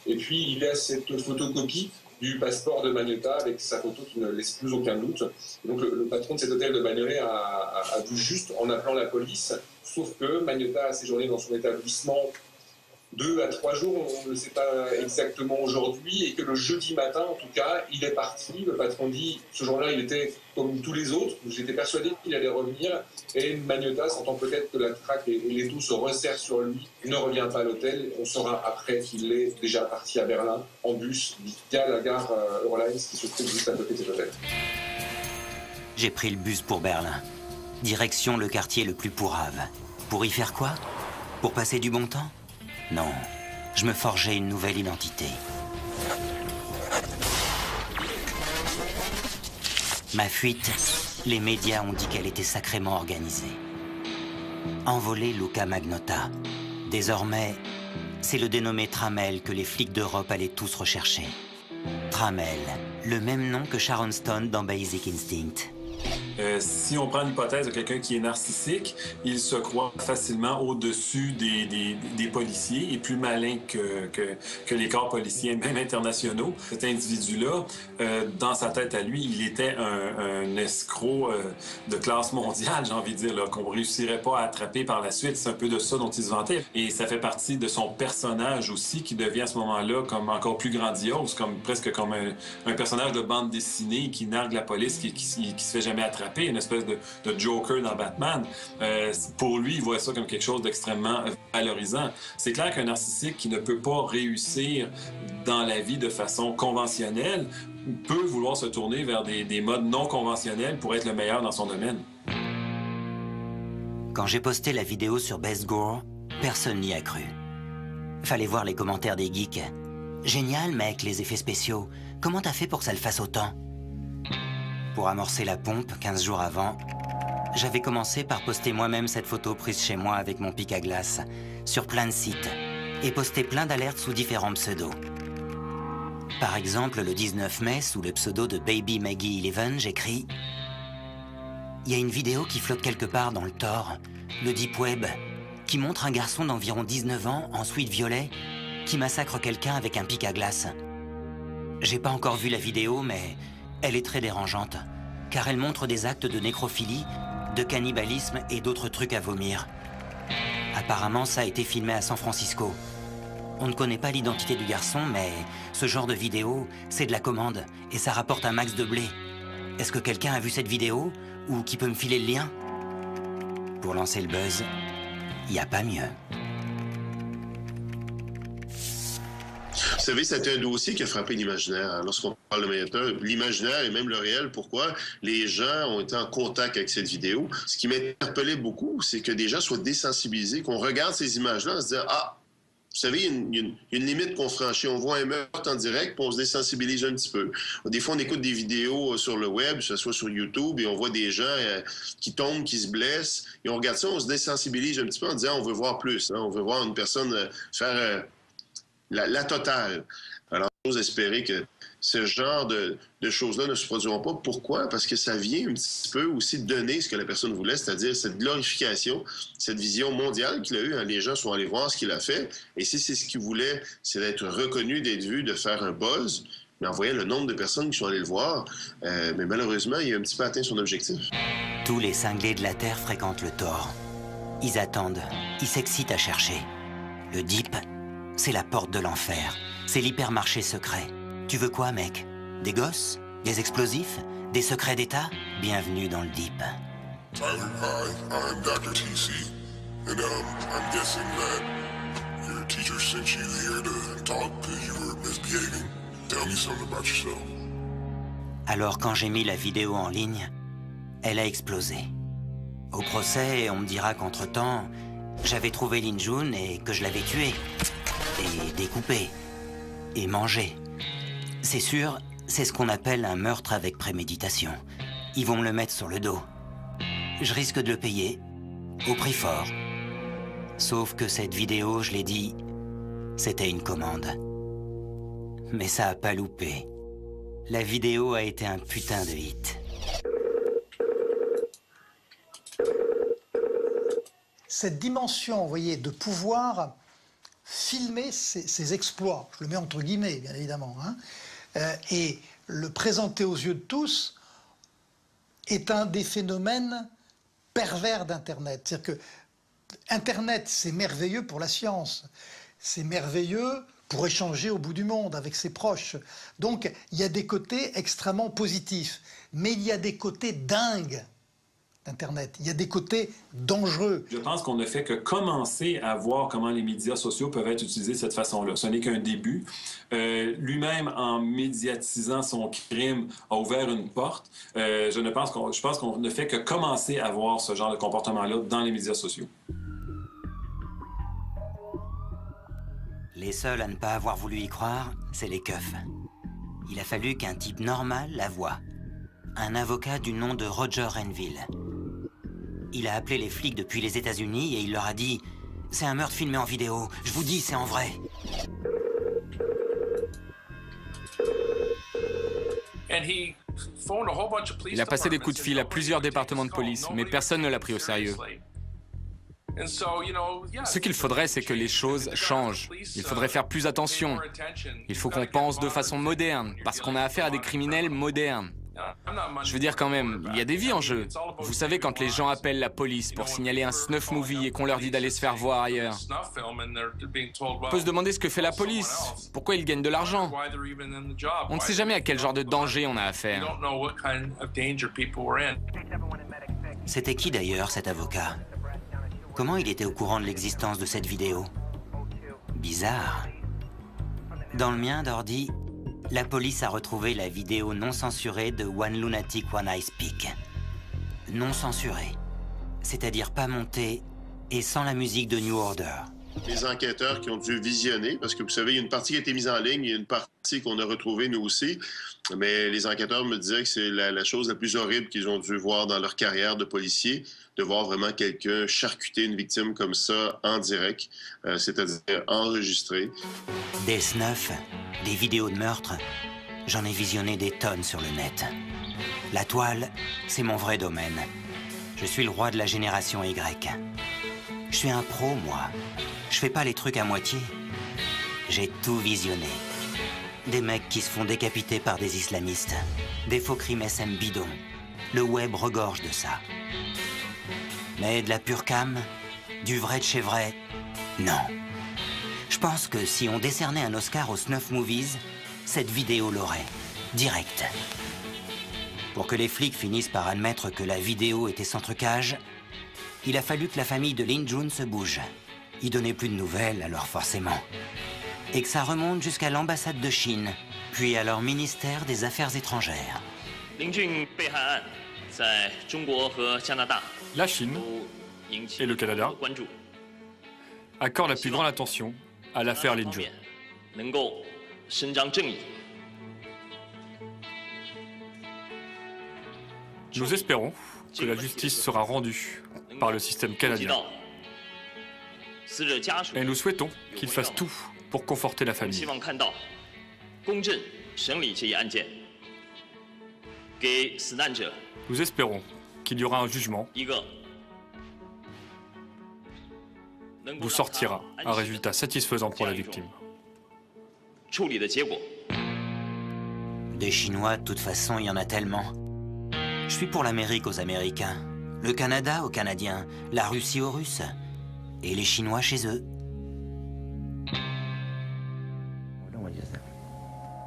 Et puis, il y a cette photocopie du passeport de Magnotta avec sa photo qui ne laisse plus aucun doute. Et donc le patron de cet hôtel de Bagnolet a vu juste en appelant la police, sauf que Magnotta a séjourné dans son établissement 2 à 3 jours, on ne le sait pas exactement aujourd'hui, et que le jeudi matin, en tout cas, il est parti. Le patron dit, ce jour-là, il était comme tous les autres, j'étais persuadé qu'il allait revenir, et Magnotta, sentant peut-être que la traque et l'étau se resserrent sur lui, ne revient pas à l'hôtel. On saura après qu'il est déjà parti à Berlin, en bus, via la gare Eurolines, qui se trouve juste à côté de cet hôtel. J'ai pris le bus pour Berlin. Direction le quartier le plus pourrave. Pour y faire quoi? Pour passer du bon temps? Non, je me forgeais une nouvelle identité. Ma fuite, les médias ont dit qu'elle était sacrément organisée. Envoler Luca Magnotta. Désormais, c'est le dénommé Tramel que les flics d'Europe allaient tous rechercher. Tramel, le même nom que Sharon Stone dans Basic Instinct. Si on prend l'hypothèse de quelqu'un qui est narcissique, il se croit facilement au-dessus des policiers et plus malin que les corps policiers, même internationaux. Cet individu-là, dans sa tête à lui, il était un escroc de classe mondiale, j'ai envie de dire, qu'on ne réussirait pas à attraper par la suite. C'est un peu de ça dont il se vantait. Et ça fait partie de son personnage aussi qui devient à ce moment-là comme encore plus grandiose, presque comme un personnage de bande dessinée qui nargue la police, qui se fait jamais attraper, une espèce de Joker dans Batman. Pour lui, il voit ça comme quelque chose d'extrêmement valorisant. C'est clair qu'un narcissique qui ne peut pas réussir dans la vie de façon conventionnelle peut vouloir se tourner vers des modes non conventionnels pour être le meilleur dans son domaine. Quand j'ai posté la vidéo sur Best Gore, personne n'y a cru. Fallait voir les commentaires des geeks. Génial, mec, les effets spéciaux. Comment t'as fait pour que ça le fasse autant? Pour amorcer la pompe, 15 jours avant, j'avais commencé par poster moi-même cette photo prise chez moi avec mon pic à glace, sur plein de sites, et poster plein d'alertes sous différents pseudos. Par exemple, le 19 mai, sous le pseudo de Baby Maggie 11, j'écris « Il y a une vidéo qui flotte quelque part dans le Tor, le Deep Web, qui montre un garçon d'environ 19 ans, en sweat violet, qui massacre quelqu'un avec un pic à glace. J'ai pas encore vu la vidéo, mais... elle est très dérangeante, car elle montre des actes de nécrophilie, de cannibalisme et d'autres trucs à vomir. Apparemment, ça a été filmé à San Francisco. On ne connaît pas l'identité du garçon, mais ce genre de vidéo, c'est de la commande, et ça rapporte un max de blé. Est-ce que quelqu'un a vu cette vidéo, ou qui peut me filer le lien? Pour lancer le buzz, il n'y a pas mieux. Vous savez, c'était un dossier qui a frappé l'imaginaire. Lorsqu'on parle de Magnotta, l'imaginaire et même le réel, pourquoi les gens ont été en contact avec cette vidéo. Ce qui m'interpellait beaucoup, c'est que des gens soient désensibilisés, qu'on regarde ces images-là et se dire « Ah, savez, il y a une limite qu'on franchit. On voit un meurtre en direct, puis on se désensibilise un petit peu. Des fois, on écoute des vidéos sur le web, que ce soit sur YouTube, et on voit des gens qui tombent, qui se blessent, et on regarde ça, on se désensibilise un petit peu en disant on veut voir plus, hein, on veut voir une personne faire la totale. Alors, j'ose espérer que ce genre de choses-là ne se produiront pas. Pourquoi? Parce que ça vient un petit peu aussi donner ce que la personne voulait, c'est-à-dire cette glorification, cette vision mondiale qu'il a eue. Hein. Les gens sont allés voir ce qu'il a fait. Et si c'est ce qu'il voulait, c'est d'être reconnu, d'être vu, de faire un buzz, mais en voyant le nombre de personnes qui sont allées le voir, mais malheureusement, il a un petit peu atteint son objectif. Tous les cinglés de la Terre fréquentent le Tor. Ils attendent, ils s'excitent à chercher. Le Deep, c'est la porte de l'enfer. C'est l'hypermarché secret. Tu veux quoi, mec? Des gosses? Des explosifs? Des secrets d'État? Bienvenue dans le Deep. Tyler, hi, I'm Dr. TC, and I'm guessing that your teacher sent you here to talk because you were misbehaving. Tell me something about yourself. Alors quand j'ai mis la vidéo en ligne, elle a explosé. Au procès, on me dira qu'entre-temps, j'avais trouvé Lin Jun et que je l'avais tué. Et découpé. Et mangé. C'est sûr, c'est ce qu'on appelle un meurtre avec préméditation. Ils vont me le mettre sur le dos. Je risque de le payer, au prix fort. Sauf que cette vidéo, je l'ai dit, c'était une commande. Mais ça a pas loupé. La vidéo a été un putain de hit. Cette dimension, vous voyez, de pouvoir filmer ses exploits, je le mets entre guillemets, bien évidemment, hein, et le présenter aux yeux de tous, est un des phénomènes pervers d'Internet. C'est-à-dire que Internet, c'est merveilleux pour la science, c'est merveilleux pour échanger au bout du monde avec ses proches. Donc, il y a des côtés extrêmement positifs, mais il y a des côtés dingues d'Internet. Il y a des côtés dangereux. Je pense qu'on ne fait que commencer à voir comment les médias sociaux peuvent être utilisés de cette façon-là. Ce n'est qu'un début. Lui-même, en médiatisant son crime, a ouvert une porte. Je pense qu'on ne fait que commencer à voir ce genre de comportement-là dans les médias sociaux. Les seuls à ne pas avoir voulu y croire, c'est les keufs. Il a fallu qu'un type normal la voie. Un avocat du nom de Roger Renville. Il a appelé les flics depuis les États-Unis et il leur a dit « C'est un meurtre filmé en vidéo, je vous dis, c'est en vrai. » Il a passé des coups de fil à plusieurs départements de police, mais personne ne l'a pris au sérieux. Ce qu'il faudrait, c'est que les choses changent. Il faudrait faire plus attention. Il faut qu'on pense de façon moderne, parce qu'on a affaire à des criminels modernes. Je veux dire quand même, il y a des vies en jeu. Vous savez, quand les gens appellent la police pour signaler un snuff movie et qu'on leur dit d'aller se faire voir ailleurs. On peut se demander ce que fait la police. Pourquoi ils gagnent de l'argent? On ne sait jamais à quel genre de danger on a affaire. C'était qui d'ailleurs, cet avocat? Comment il était au courant de l'existence de cette vidéo? Bizarre. Dans le mien d'ordi, la police a retrouvé la vidéo non censurée de One Lunatic One Eye Speak. Non censurée, c'est-à-dire pas montée et sans la musique de New Order. Les enquêteurs qui ont dû visionner, parce que vous savez, il y a une partie qui a été mise en ligne, il y a une partie qu'on a retrouvée nous aussi, mais les enquêteurs me disaient que c'est la chose la plus horrible qu'ils ont dû voir dans leur carrière de policier, de voir vraiment quelqu'un charcuter une victime comme ça en direct, c'est-à-dire enregistré. Des snuffs, des vidéos de meurtre, j'en ai visionné des tonnes sur le net. La toile, c'est mon vrai domaine. Je suis le roi de la génération Y. Je suis un pro, moi. Je fais pas les trucs à moitié. J'ai tout visionné. Des mecs qui se font décapiter par des islamistes. Des faux crimes SM bidons. Le web regorge de ça. Mais de la pure cam, du vrai de chez vrai, non. Je pense que si on décernait un Oscar aux Snuff Movies, cette vidéo l'aurait. Direct. Pour que les flics finissent par admettre que la vidéo était sans trucage, il a fallu que la famille de Lin Jun se bouge. Ils donnaient plus de nouvelles, alors forcément. Et que ça remonte jusqu'à l'ambassade de Chine, puis à leur ministère des Affaires étrangères. La Chine et le Canada accordent la plus grande attention à l'affaire Lin Zhu. Nous espérons que la justice sera rendue par le système canadien. Et nous souhaitons qu'il fasse tout pour conforter la famille. Nous espérons qu'il y aura un jugement d'où sortira un résultat satisfaisant pour la victime. Des Chinois, de toute façon, il y en a tellement. Je suis pour l'Amérique aux Américains, le Canada aux Canadiens, la Russie aux Russes, et les Chinois chez eux.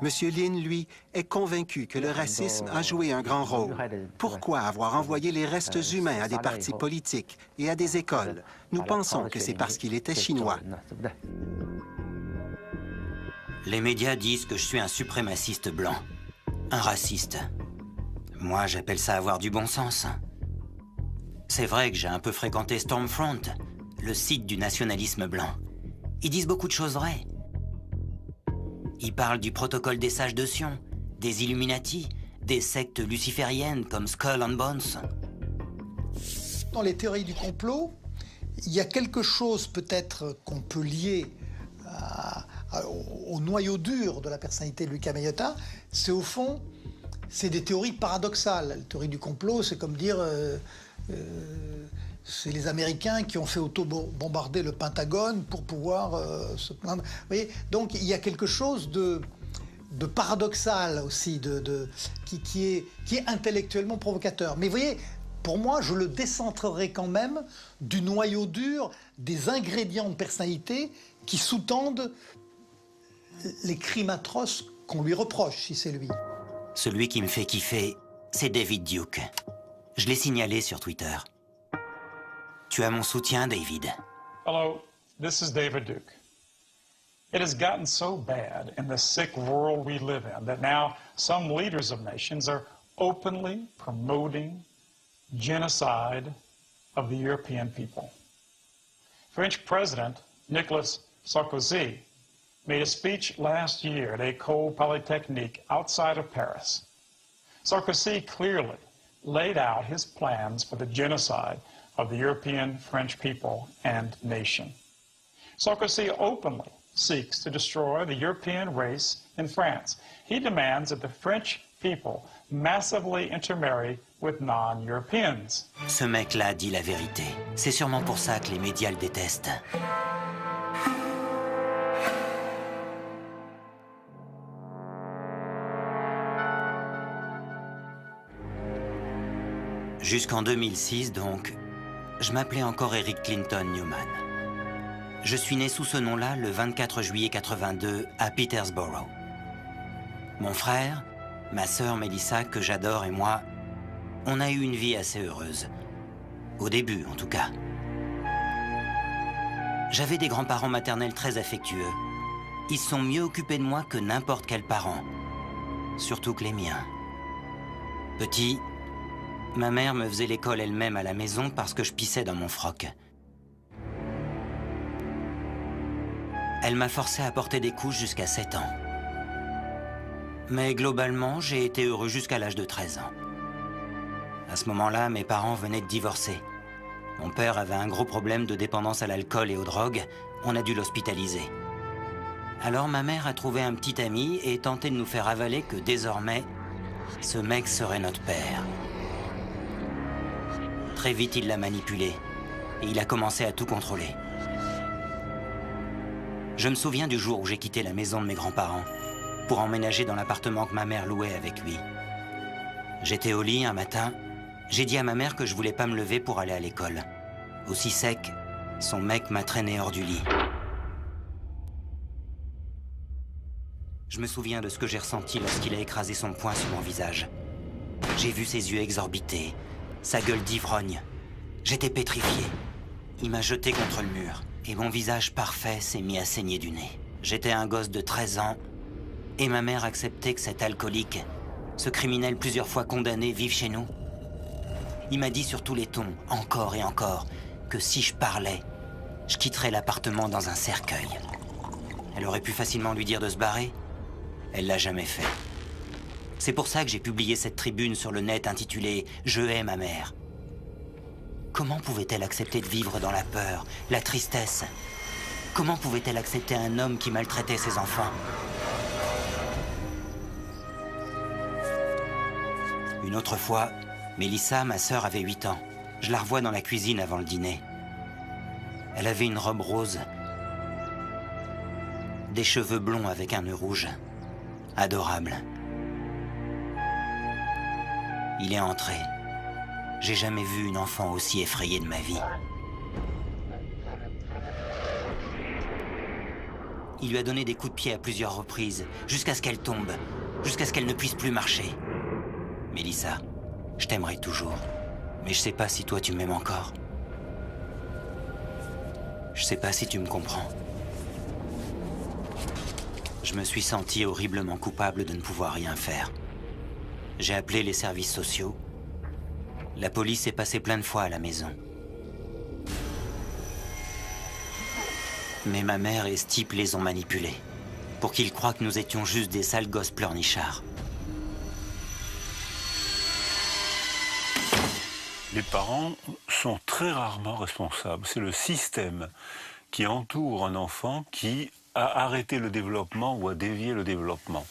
Monsieur Lin, lui, est convaincu que le racisme a joué un grand rôle. Pourquoi avoir envoyé les restes humains à des partis politiques et à des écoles? Nous pensons que c'est parce qu'il était chinois. Les médias disent que je suis un suprémaciste blanc, un raciste. Moi, j'appelle ça avoir du bon sens. C'est vrai que j'ai un peu fréquenté Stormfront, le site du nationalisme blanc. Ils disent beaucoup de choses vraies. Ils parlent du protocole des sages de Sion, des Illuminati, des sectes lucifériennes comme Skull and Bones. Dans les théories du complot, il y a quelque chose peut-être qu'on peut lier au noyau dur de la personnalité de Luca Magnotta. C'est au fond, c'est des théories paradoxales. La théorie du complot, c'est comme dire... c'est les Américains qui ont fait auto-bombarder le Pentagone pour pouvoir se plaindre. Vous voyez, donc il y a quelque chose de paradoxal aussi, qui est intellectuellement provocateur. Mais vous voyez, pour moi, je le décentrerai quand même du noyau dur, des ingrédients de personnalité qui sous-tendent les crimes atroces qu'on lui reproche, si c'est lui. Celui qui me fait kiffer, c'est David Duke. Je l'ai signalé sur Twitter. Tu as mon soutien, David. Hello, this is David Duke. It has gotten so bad in the sick world we live in that now some leaders of nations are openly promoting genocide of the European people. French President Nicolas Sarkozy made a speech last year at École Polytechnique outside of Paris. Sarkozy clearly laid out his plans for the genocide of the European French people and nation. Sarkozy openly seeks to destroy the European race in France. He demands that the French people massively intermarry with non-Europeans. Ce mec-là dit la vérité. C'est sûrement pour ça que les médias le détestent. Jusqu'en 2006, donc, je m'appelais encore Eric Clinton Newman. Je suis né sous ce nom-là le 24 juillet 82 à Petersboro. Mon frère, ma sœur Melissa, que j'adore, et moi, on a eu une vie assez heureuse. Au début, en tout cas. J'avais des grands-parents maternels très affectueux. Ils se sont mieux occupés de moi que n'importe quel parent. Surtout que les miens. Petit, ma mère me faisait l'école elle-même à la maison parce que je pissais dans mon froc. Elle m'a forcé à porter des couches jusqu'à 7 ans. Mais globalement, j'ai été heureux jusqu'à l'âge de 13 ans. À ce moment-là, mes parents venaient de divorcer. Mon père avait un gros problème de dépendance à l'alcool et aux drogues. On a dû l'hospitaliser. Alors ma mère a trouvé un petit ami et tenté de nous faire avaler que désormais, ce mec serait notre père. Très vite, il l'a manipulé et il a commencé à tout contrôler. Je me souviens du jour où j'ai quitté la maison de mes grands-parents pour emménager dans l'appartement que ma mère louait avec lui. J'étais au lit un matin, j'ai dit à ma mère que je voulais pas me lever pour aller à l'école. Aussi sec, son mec m'a traîné hors du lit. Je me souviens de ce que j'ai ressenti lorsqu'il a écrasé son poing sur mon visage. J'ai vu ses yeux exorbités, sa gueule d'ivrogne. J'étais pétrifié. Il m'a jeté contre le mur et mon visage parfait s'est mis à saigner du nez. J'étais un gosse de 13 ans et ma mère acceptait que cet alcoolique, ce criminel plusieurs fois condamné, vive chez nous. Il m'a dit sur tous les tons, encore et encore, que si je parlais, je quitterais l'appartement dans un cercueil. Elle aurait pu facilement lui dire de se barrer. Elle l'a jamais fait. C'est pour ça que j'ai publié cette tribune sur le net intitulée « Je hais ma mère ». Comment pouvait-elle accepter de vivre dans la peur, la tristesse? Comment pouvait-elle accepter un homme qui maltraitait ses enfants? Une autre fois, Mélissa, ma sœur, avait 8 ans. Je la revois dans la cuisine avant le dîner. Elle avait une robe rose, des cheveux blonds avec un nœud rouge. Adorable. Il est entré. J'ai jamais vu une enfant aussi effrayée de ma vie. Il lui a donné des coups de pied à plusieurs reprises, jusqu'à ce qu'elle tombe, jusqu'à ce qu'elle ne puisse plus marcher. Mélissa, je t'aimerai toujours, mais je sais pas si toi tu m'aimes encore. Je sais pas si tu me comprends. Je me suis senti horriblement coupable de ne pouvoir rien faire. J'ai appelé les services sociaux. La police est passée plein de fois à la maison. Mais ma mère et Stipe les ont manipulés, pour qu'ils croient que nous étions juste des sales gosses pleurnichards. Les parents sont très rarement responsables. C'est le système qui entoure un enfant qui a arrêté le développement ou a dévié le développement.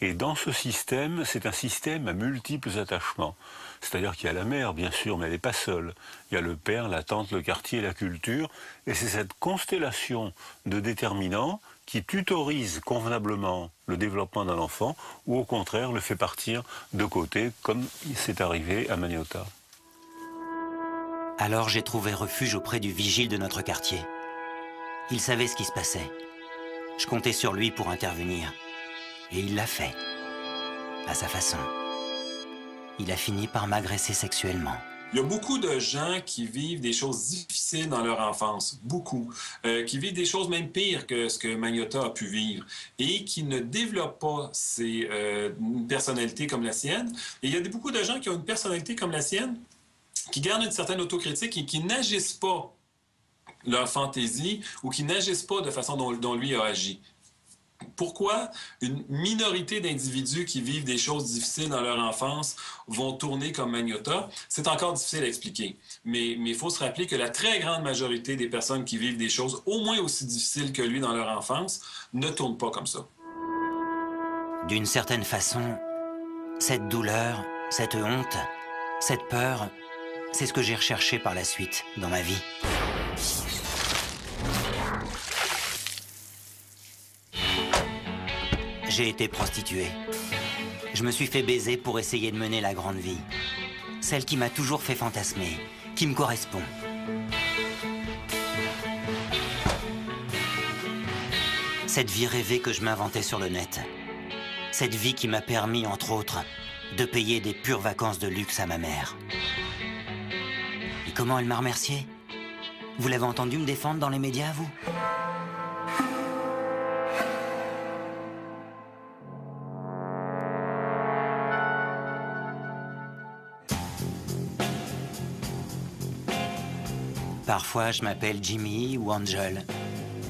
Et dans ce système, c'est un système à multiples attachements. C'est-à-dire qu'il y a la mère, bien sûr, mais elle n'est pas seule. Il y a le père, la tante, le quartier, la culture. Et c'est cette constellation de déterminants qui tutorise convenablement le développement d'un enfant ou au contraire le fait partir de côté, comme c'est arrivé à Magnotta. Alors j'ai trouvé refuge auprès du vigile de notre quartier. Il savait ce qui se passait. Je comptais sur lui pour intervenir. Et il l'a fait. À sa façon. Il a fini par m'agresser sexuellement. Il y a beaucoup de gens qui vivent des choses difficiles dans leur enfance, beaucoup, qui vivent des choses même pires que ce que Magnotta a pu vivre et qui ne développent pas une personnalité comme la sienne. Et il y a beaucoup de gens qui ont une personnalité comme la sienne, qui gardent une certaine autocritique et qui n'agissent pas leur fantaisie ou qui n'agissent pas de façon dont lui a agi. Pourquoi une minorité d'individus qui vivent des choses difficiles dans leur enfance vont tourner comme Magnotta? C'est encore difficile à expliquer. Mais il faut se rappeler que la très grande majorité des personnes qui vivent des choses au moins aussi difficiles que lui dans leur enfance ne tournent pas comme ça. D'une certaine façon, cette douleur, cette honte, cette peur, c'est ce que j'ai recherché par la suite dans ma vie. J'ai été prostituée. Je me suis fait baiser pour essayer de mener la grande vie. Celle qui m'a toujours fait fantasmer, qui me correspond. Cette vie rêvée que je m'inventais sur le net. Cette vie qui m'a permis, entre autres, de payer des pures vacances de luxe à ma mère. Et comment elle m'a remercié? Vous l'avez entendu me défendre dans les médias, vous? Parfois, je m'appelle Jimmy ou Angel.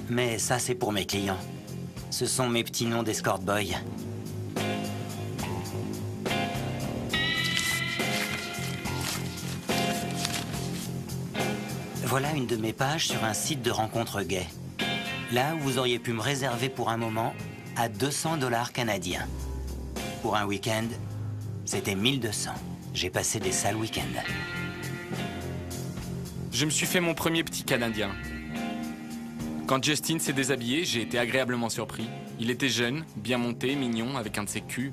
Mais ça, c'est pour mes clients. Ce sont mes petits noms d'escort boy. Voilà une de mes pages sur un site de rencontres gays. Là où vous auriez pu me réserver pour un moment à 200 $ canadiens. Pour un week-end, c'était 1200. J'ai passé des sales week-ends. Je me suis fait mon premier petit Canadien. Quand Justin s'est déshabillé, j'ai été agréablement surpris. Il était jeune, bien monté, mignon, avec un de ses culs.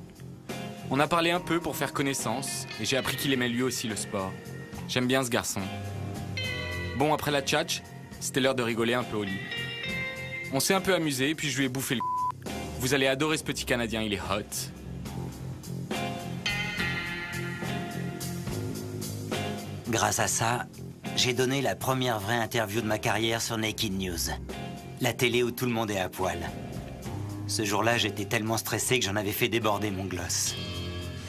On a parlé un peu pour faire connaissance, et j'ai appris qu'il aimait lui aussi le sport. J'aime bien ce garçon. Bon, après la tchatch, c'était l'heure de rigoler un peu au lit. On s'est un peu amusé, puis je lui ai bouffé le c***. Vous allez adorer ce petit Canadien, il est hot. Grâce à ça, j'ai donné la première vraie interview de ma carrière sur Naked News. La télé où tout le monde est à poil. Ce jour-là, j'étais tellement stressé que j'en avais fait déborder mon gloss.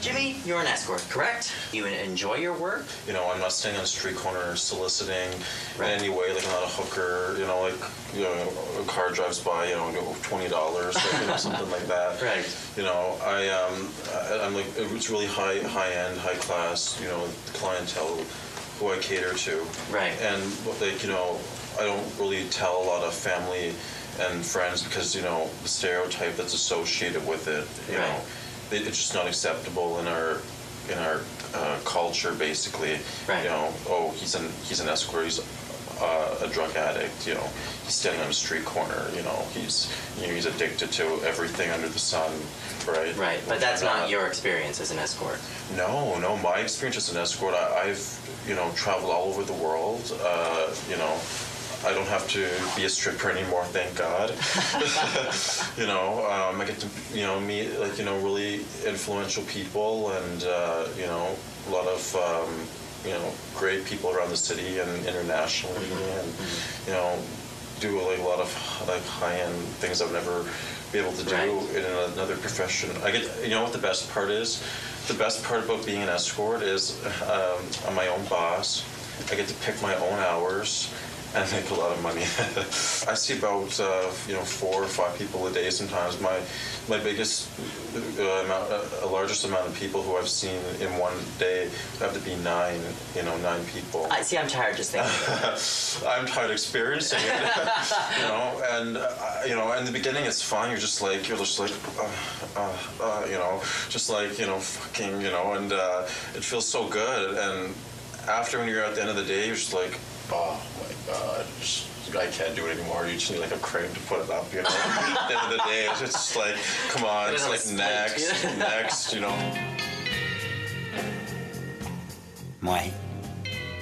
Jimmy, you're an escort, correct? You enjoy your work? You know, I'm not standing on a street corner soliciting in any way, like I'm not a hooker, you know, like, you know, a car drives by, you know, $20, like, you know, something like that. Right. You know, I'm like, it's really high-end, high-class, you know, clientele who I cater to. Right. And, like, you know, I don't really tell a lot of family and friends because, you know, the stereotype that's associated with it, you know, it's just not acceptable in our culture, basically. Right. You know, oh, he's an escort, he's a drug addict, you know, he's standing on a street corner, you know, he's addicted to everything under the sun, right? Right, but that's not your experience as an escort. No, my experience as an escort, I've, you know, traveled all over the world, you know, I don't have to be a stripper anymore, thank God. You know, I get to, you know, meet, like, you know, really influential people and, you know, a lot of, you know, great people around the city and internationally, and, you know, do like a lot of like high-end things I would never be able to do in another profession. I get, you know what the best part is? The best part about being an escort is I'm my own boss. I get to pick my own hours and make a lot of money. I see about, you know, 4 or 5 people a day sometimes. My biggest largest amount of people who I've seen in one day have to be 9 people. I'm tired just thinking about it. I'm tired experiencing it, you know, and, you know, in the beginning it's fine. You're just like, you know, just like, you know, fucking, you know, and it feels so good. And after, when you're at the end of the day, you're just like, oh my God, I can't do it anymore. You just need like a crane to put it up, you know. At the end of the day, it's just like, come on, it's like next, you know. Ouais.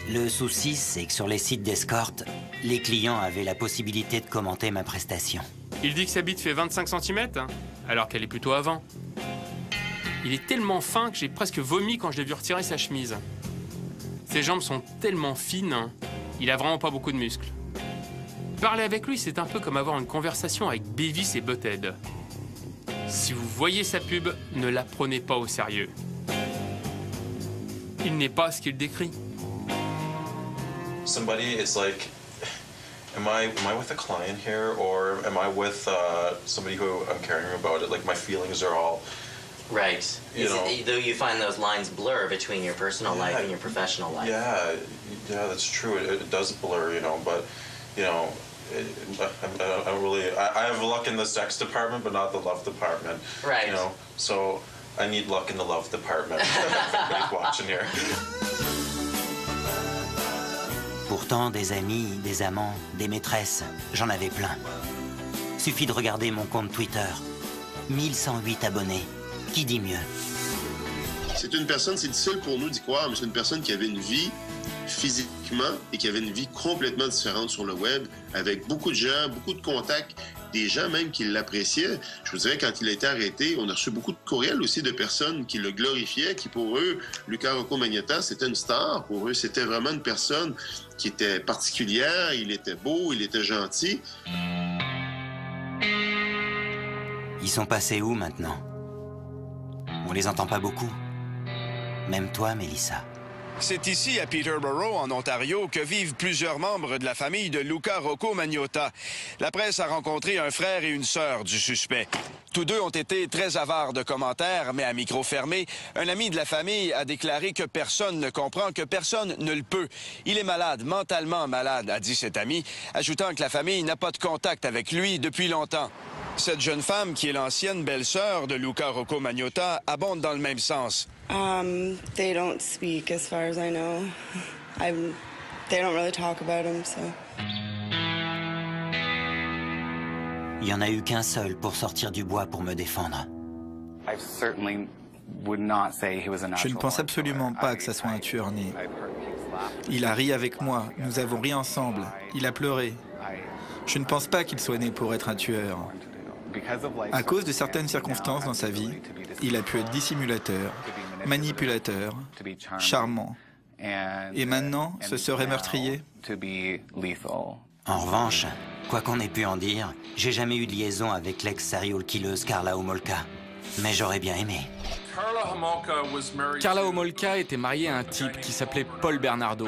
Le souci, c'est que sur les sites d'escorte, les clients avaient la possibilité de commenter ma prestation. Il dit que sa bite fait 25 cm, alors qu'elle est plutôt à 20. Il est tellement fin que j'ai presque vomi quand je l'ai vu retirer sa chemise. Ses jambes sont tellement fines, il a vraiment pas beaucoup de muscles. Parler avec lui, c'est un peu comme avoir une conversation avec Beavis et Butthead. Si vous voyez sa pub, ne la prenez pas au sérieux. Il n'est pas ce qu'il décrit. Somebody is like, am I with a client here, or am I with somebody who I'm caring about it? Like my feelings are all. Right. Though you find those lines blur between your personal life and your professional life. Yeah, that's true. It does blur, you know, but, you know, I have luck in the sex department, but not the love department. Right. You know, so I need luck in the love department. Everybody's watching here. Pourtant, des amis, des amants, des maîtresses, j'en avais plein. Suffit de regarder mon compte Twitter. 1108 abonnés. Qui dit mieux? C'est une personne, c'est difficile pour nous d'y croire, mais c'est une personne qui avait une vie physiquement et qui avait une vie complètement différente sur le web, avec beaucoup de gens, beaucoup de contacts, des gens même qui l'appréciaient. Je vous dirais, quand il a été arrêté, on a reçu beaucoup de courriels aussi de personnes qui le glorifiaient, qui pour eux, Luca Rocco Magnotta, c'était une star. Pour eux, c'était vraiment une personne qui était particulière, il était beau, il était gentil. Ils sont passés où maintenant? On les entend pas beaucoup. Même toi, Mélissa. C'est ici, à Peterborough, en Ontario, que vivent plusieurs membres de la famille de Luca Rocco Magnotta. La presse a rencontré un frère et une sœur du suspect. Tous deux ont été très avares de commentaires, mais à micro fermé, un ami de la famille a déclaré que personne ne comprend, que personne ne le peut. Il est malade, mentalement malade, a dit cet ami, ajoutant que la famille n'a pas de contact avec lui depuis longtemps. Cette jeune femme, qui est l'ancienne belle-sœur de Luca Rocco Magnotta, abonde dans le même sens. They don't speak, as far as I know. They don't really talk about him, so. Il n'y en a eu qu'un seul pour sortir du bois pour me défendre. Je ne pense absolument pas que ça soit un tueur né. Il a ri avec moi, nous avons ri ensemble, il a pleuré. Je ne pense pas qu'il soit né pour être un tueur. À cause de certaines circonstances dans sa vie, il a pu être dissimulateur, manipulateur, charmant. Et maintenant, ce serait meurtrier. En revanche, quoi qu'on ait pu en dire, j'ai jamais eu de liaison avec l'ex-serial killeuse Karla Homolka. Mais j'aurais bien aimé. Karla Homolka était mariée à un type qui s'appelait Paul Bernardo.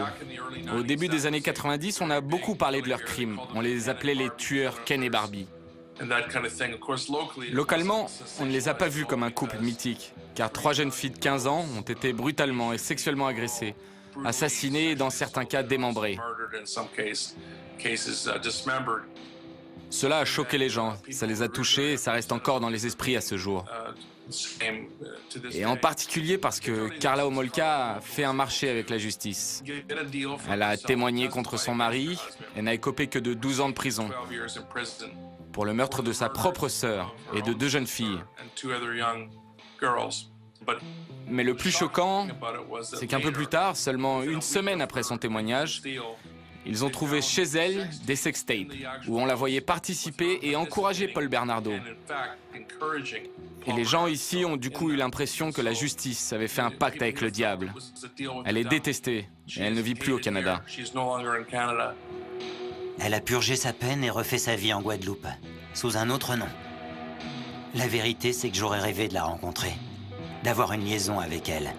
Au début des années 90, on a beaucoup parlé de leurs crimes. On les appelait les tueurs Ken et Barbie. Localement, on ne les a pas vus comme un couple mythique, car 3 jeunes filles de 15 ans ont été brutalement et sexuellement agressées, assassinées et dans certains cas démembrées. Cela a choqué les gens, ça les a touchés et ça reste encore dans les esprits à ce jour. Et en particulier parce que Karla Homolka a fait un marché avec la justice. Elle a témoigné contre son mari et n'a écopé que de 12 ans de prison pour le meurtre de sa propre sœur et de 2 jeunes filles. Mais le plus choquant, c'est qu'un peu plus tard, seulement 1 semaine après son témoignage, ils ont trouvé chez elle des sextapes où on la voyait participer et encourager Paul Bernardo. Et les gens ici ont du coup eu l'impression que la justice avait fait un pacte avec le diable. Elle est détestée et elle ne vit plus au Canada. Elle a purgé sa peine et refait sa vie en Guadeloupe, sous un autre nom. La vérité, c'est que j'aurais rêvé de la rencontrer, d'avoir une liaison avec elle.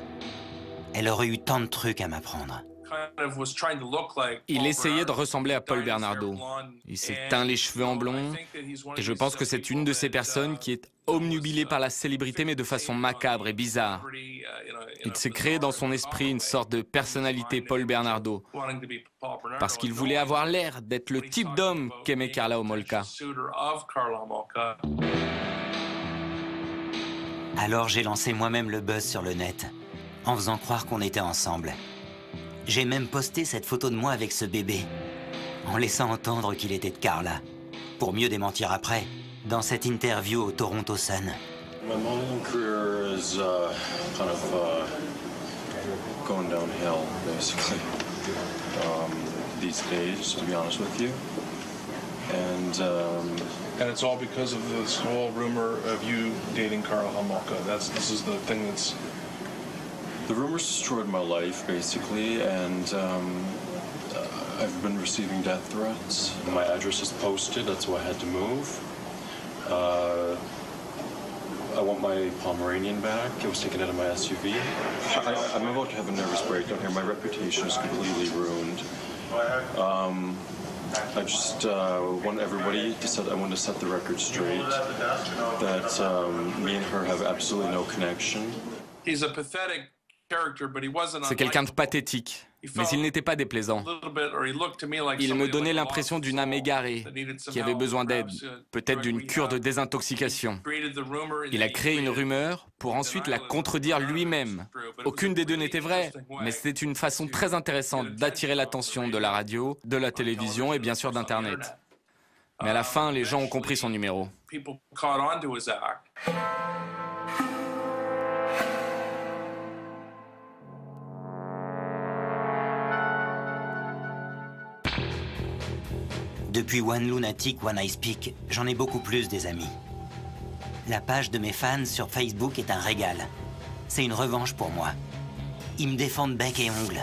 Elle aurait eu tant de trucs à m'apprendre. Il essayait de ressembler à Paul Bernardo. Il s'est teint les cheveux en blond et je pense que c'est une de ces personnes qui est obnubilée par la célébrité mais de façon macabre et bizarre. Il s'est créé dans son esprit une sorte de personnalité Paul Bernardo parce qu'il voulait avoir l'air d'être le type d'homme qu'aimait Karla Homolka. Alors j'ai lancé moi-même le buzz sur le net, en faisant croire qu'on était ensemble. J'ai même posté cette photo de moi avec ce bébé, en laissant entendre qu'il était de Karla, pour mieux démentir après, dans cette interview au Toronto Sun. My modeling career is kind of going downhill, basically, these days, to be honest with you. And it's all because of this whole rumor of you dating Karla Homolka. This is the thing that's... The rumors destroyed my life, basically, and I've been receiving death threats. My address is posted, that's why I had to move. I want my Pomeranian back. It was taken out of my SUV. I'm about to have a nervous breakdown here. My reputation is completely ruined. I just want everybody to I want to set the record straight that me and her have absolutely no connection. He's a pathetic character, but he wasn't. C'est quelqu'un de pathétique, mais il n'était pas déplaisant. Il me donnait l'impression d'une âme égarée, qui avait besoin d'aide, peut-être d'une cure de désintoxication. Il a créé une rumeur pour ensuite la contredire lui-même. Aucune des deux n'était vraie, mais c'était une façon très intéressante d'attirer l'attention de la radio, de la télévision et bien sûr d'Internet. Mais à la fin, les gens ont compris son numéro. Depuis One Lunatic, One I Speak, j'en ai beaucoup plus des amis. La page de mes fans sur Facebook est un régal. C'est une revanche pour moi. Ils me défendent bec et ongles.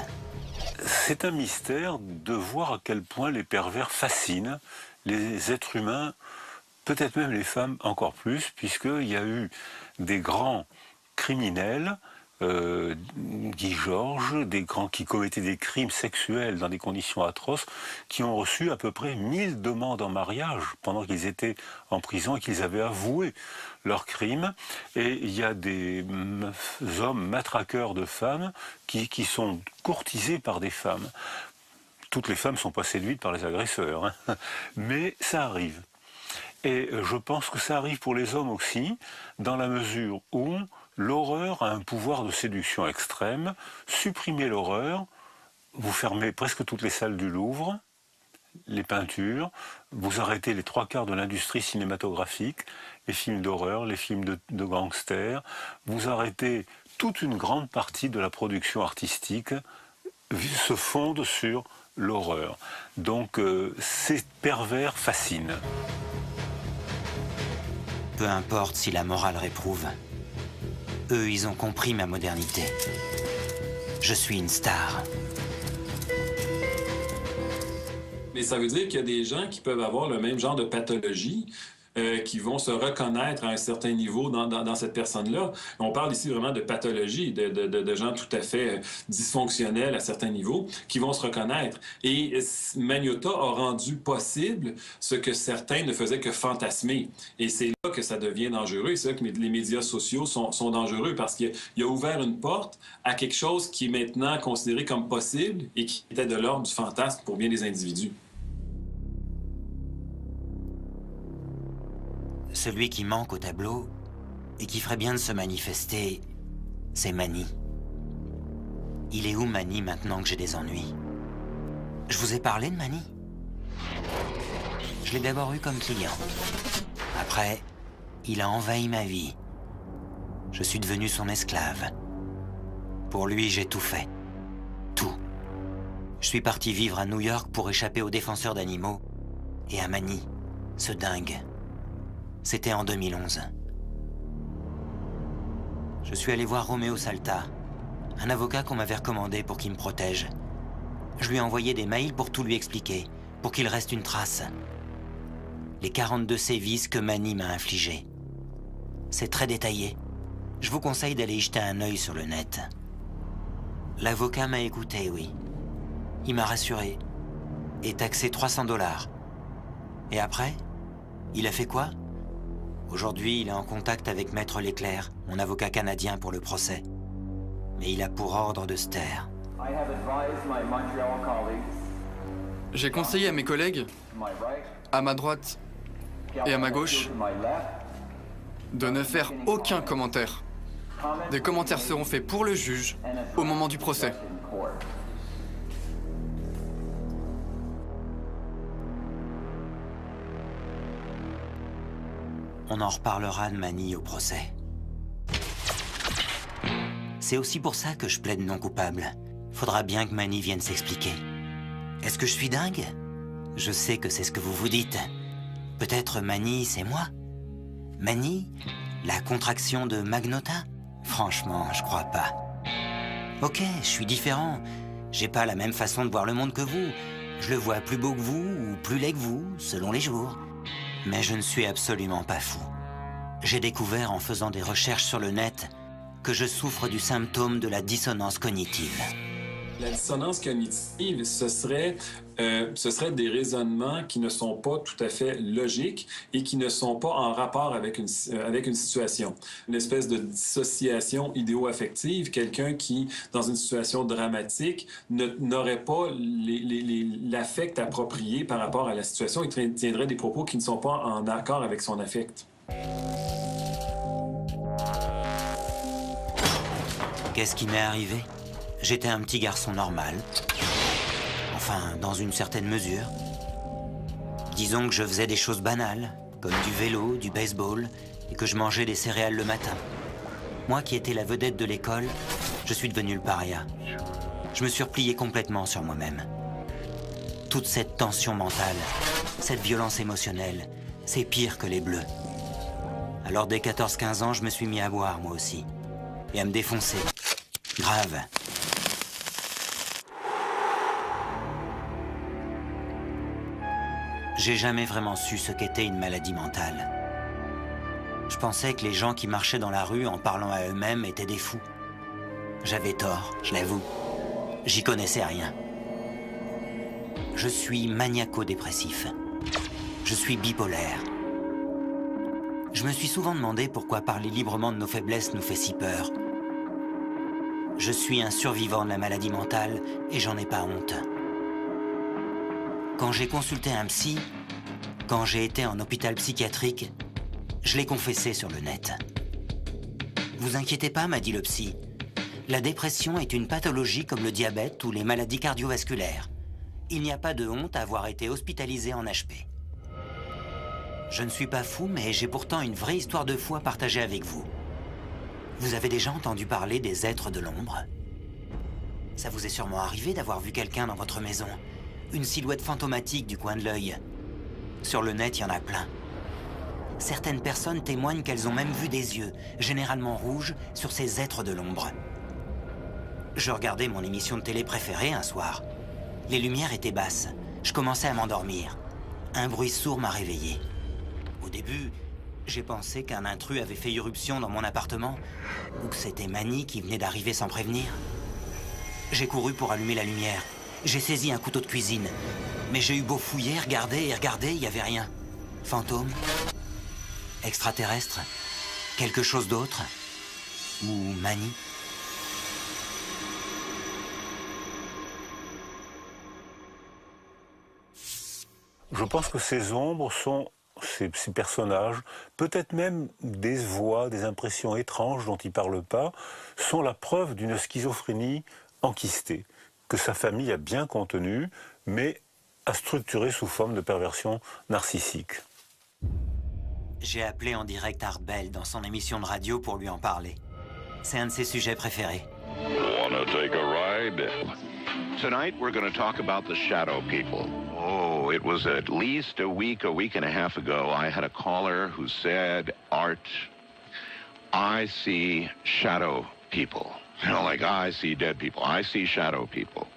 C'est un mystère de voir à quel point les pervers fascinent les êtres humains, peut-être même les femmes encore plus, puisqu'il y a eu des grands criminels, Guy Georges, des grands qui commettaient des crimes sexuels dans des conditions atroces, qui ont reçu à peu près 1000 demandes en mariage pendant qu'ils étaient en prison et qu'ils avaient avoué leurs crimes. Et il y a des hommes matraqueurs de femmes qui sont courtisés par des femmes. Toutes les femmes ne sont pas séduites par les agresseurs, hein. Mais ça arrive. Et je pense que ça arrive pour les hommes aussi, dans la mesure où l'horreur a un pouvoir de séduction extrême. Supprimez l'horreur, vous fermez presque toutes les salles du Louvre, les peintures, vous arrêtez les 3/4 de l'industrie cinématographique, les films d'horreur, les films de gangsters, vous arrêtez toute une grande partie de la production artistique se fonde sur l'horreur. Donc ces pervers fascinent. Peu importe si la morale réprouve. Eux, ils ont compris ma modernité. Je suis une star. Mais ça veut dire qu'il y a des gens qui peuvent avoir le même genre de pathologie, qui vont se reconnaître à un certain niveau dans cette personne-là. On parle ici vraiment de pathologie, de gens tout à fait dysfonctionnels à certains niveaux, qui vont se reconnaître. Et Magnotta a rendu possible ce que certains ne faisaient que fantasmer. Et c'est là que ça devient dangereux. C'est là que les médias sociaux sont dangereux, parce qu'il a ouvert une porte à quelque chose qui est maintenant considéré comme possible et qui était de l'ordre du fantasme pour bien des individus. Celui qui manque au tableau et qui ferait bien de se manifester, c'est Manny. Il est où, Manny, maintenant que j'ai des ennuis? Je vous ai parlé de Manny? Je l'ai d'abord eu comme client. Après, il a envahi ma vie. Je suis devenu son esclave. Pour lui, j'ai tout fait. Tout. Je suis parti vivre à New York pour échapper aux défenseurs d'animaux et à Manny, ce dingue. C'était en 2011. Je suis allé voir Romeo Salta, un avocat qu'on m'avait recommandé pour qu'il me protège. Je lui ai envoyé des mails pour tout lui expliquer, pour qu'il reste une trace. Les 42 sévices que Manny m'a infligés. C'est très détaillé. Je vous conseille d'aller y jeter un œil sur le net. L'avocat m'a écouté, oui. Il m'a rassuré. Et taxé $300. Et après, il a fait quoi? Aujourd'hui, il est en contact avec Maître Leclerc, mon avocat canadien pour le procès. Mais il a pour ordre de se taire. J'ai conseillé à mes collègues, à ma droite et à ma gauche, de ne faire aucun commentaire. Des commentaires seront faits pour le juge au moment du procès. On en reparlera de Manny au procès. C'est aussi pour ça que je plaide non coupable. Faudra bien que Manny vienne s'expliquer. Est-ce que je suis dingue? Je sais que c'est ce que vous vous dites. Peut-être Manny, c'est moi? Manny? La contraction de Magnotta? Franchement, je crois pas. Ok, je suis différent. J'ai pas la même façon de voir le monde que vous. Je le vois plus beau que vous ou plus laid que vous, selon les jours. Mais je ne suis absolument pas fou. J'ai découvert en faisant des recherches sur le net que je souffre du symptôme de la dissonance cognitive. La dissonance cognitive, ce serait des raisonnements qui ne sont pas tout à fait logiques et qui ne sont pas en rapport avec une situation. Une espèce de dissociation idéo-affective, quelqu'un qui, dans une situation dramatique, n'aurait pas l'affect approprié par rapport à la situation et tiendrait des propos qui ne sont pas en accord avec son affect. Qu'est-ce qui m'est arrivé? J'étais un petit garçon normal. Enfin, dans une certaine mesure. Disons que je faisais des choses banales, comme du vélo, du baseball, et que je mangeais des céréales le matin. Moi qui étais la vedette de l'école, je suis devenu le paria. Je me suis replié complètement sur moi-même. Toute cette tension mentale, cette violence émotionnelle, c'est pire que les bleus. Alors dès 14-15 ans, je me suis mis à boire, moi aussi. Et à me défoncer. Grave. J'ai jamais vraiment su ce qu'était une maladie mentale. Je pensais que les gens qui marchaient dans la rue en parlant à eux-mêmes étaient des fous. J'avais tort, je l'avoue. J'y connaissais rien. Je suis maniaco-dépressif. Je suis bipolaire. Je me suis souvent demandé pourquoi parler librement de nos faiblesses nous fait si peur. Je suis un survivant de la maladie mentale et j'en ai pas honte. Quand j'ai consulté un psy, quand j'ai été en hôpital psychiatrique, je l'ai confessé sur le net. Vous inquiétez pas, m'a dit le psy. La dépression est une pathologie comme le diabète ou les maladies cardiovasculaires. Il n'y a pas de honte à avoir été hospitalisé en HP. Je ne suis pas fou, mais j'ai pourtant une vraie histoire de foi partagée avec vous. Vous avez déjà entendu parler des êtres de l'ombre? Ça vous est sûrement arrivé d'avoir vu quelqu'un dans votre maison. Une silhouette fantomatique du coin de l'œil. Sur le net, il y en a plein. Certaines personnes témoignent qu'elles ont même vu des yeux, généralement rouges, sur ces êtres de l'ombre. Je regardais mon émission de télé préférée un soir. Les lumières étaient basses. Je commençais à m'endormir. Un bruit sourd m'a réveillé. Au début, j'ai pensé qu'un intrus avait fait irruption dans mon appartement, ou que c'était Manny qui venait d'arriver sans prévenir. J'ai couru pour allumer la lumière. J'ai saisi un couteau de cuisine. Mais j'ai eu beau fouiller, regarder et regarder, il n'y avait rien. Fantôme? Extraterrestre? Quelque chose d'autre? Ou Manny? Je pense que ces ombres sont, ces personnages, peut-être même des voix, des impressions étranges dont ils ne parlent pas, sont la preuve d'une schizophrénie enquistée, que sa famille a bien contenue, mais a structurée sous forme de perversion narcissique. J'ai appelé en direct Art Bell dans son émission de radio pour lui en parler. C'est un de ses sujets préférés. Wanna take a ride? Tonight we're going to talk about the shadow people. Oh, it was at least a week and a half ago, I had a caller who said, Art, I see shadow people. You know, like I see dead people. I see shadow people.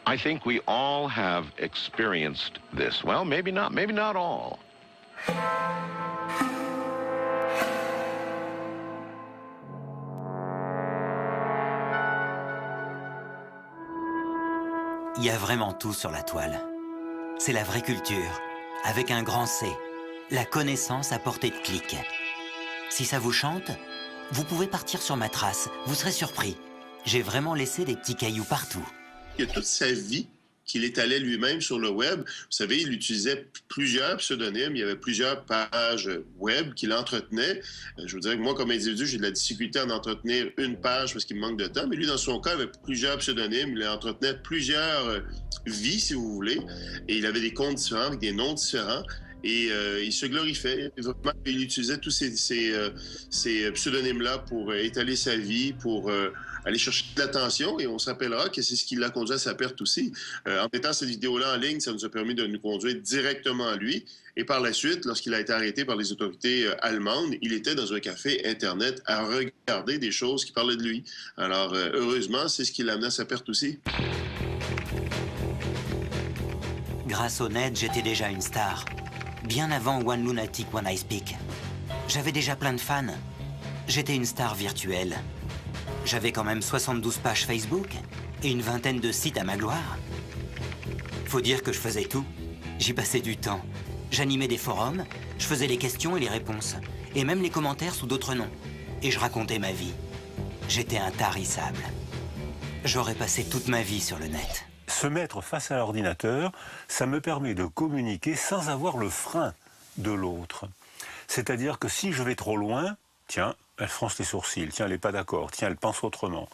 I think we all have experienced this. Well, maybe not all. Il y a vraiment tout sur la toile. C'est la vraie culture, avec un grand C. La connaissance à portée de clic. Si ça vous chante, vous pouvez partir sur ma trace. Vous serez surpris. J'ai vraiment laissé des petits cailloux partout. Il y a toute sa vie qu'il étalait lui-même sur le web. Vous savez, il utilisait plusieurs pseudonymes, il y avait plusieurs pages web qu'il entretenait. Je vous dirais que moi, comme individu, j'ai de la difficulté à en entretenir une page parce qu'il me manque de temps, mais lui, dans son cas, il avait plusieurs pseudonymes, il entretenait plusieurs vies, si vous voulez, et il avait des comptes différents avec des noms différents. Et il se glorifiait. Vraiment, il utilisait tous ces pseudonymes-là pour étaler sa vie, pour aller chercher de l'attention. Et on se rappellera que c'est ce qui l'a conduit à sa perte aussi. En mettant cette vidéo-là en ligne, ça nous a permis de nous conduire directement à lui. Et par la suite, lorsqu'il a été arrêté par les autorités allemandes, il était dans un café Internet à regarder des choses qui parlaient de lui. Alors, heureusement, c'est ce qui l'a amené à sa perte aussi. Grâce au net, j'étais déjà une star. Bien avant One Lunatic, One I Speak. J'avais déjà plein de fans. J'étais une star virtuelle. J'avais quand même 72 pages Facebook et une vingtaine de sites à ma gloire. Faut dire que je faisais tout. J'y passais du temps. J'animais des forums, je faisais les questions et les réponses. Et même les commentaires sous d'autres noms. Et je racontais ma vie. J'étais intarissable. J'aurais passé toute ma vie sur le net. Se mettre face à l'ordinateur, ça me permet de communiquer sans avoir le frein de l'autre. C'est-à-dire que si je vais trop loin, tiens, elle fronce les sourcils, tiens, elle n'est pas d'accord, tiens, elle pense autrement.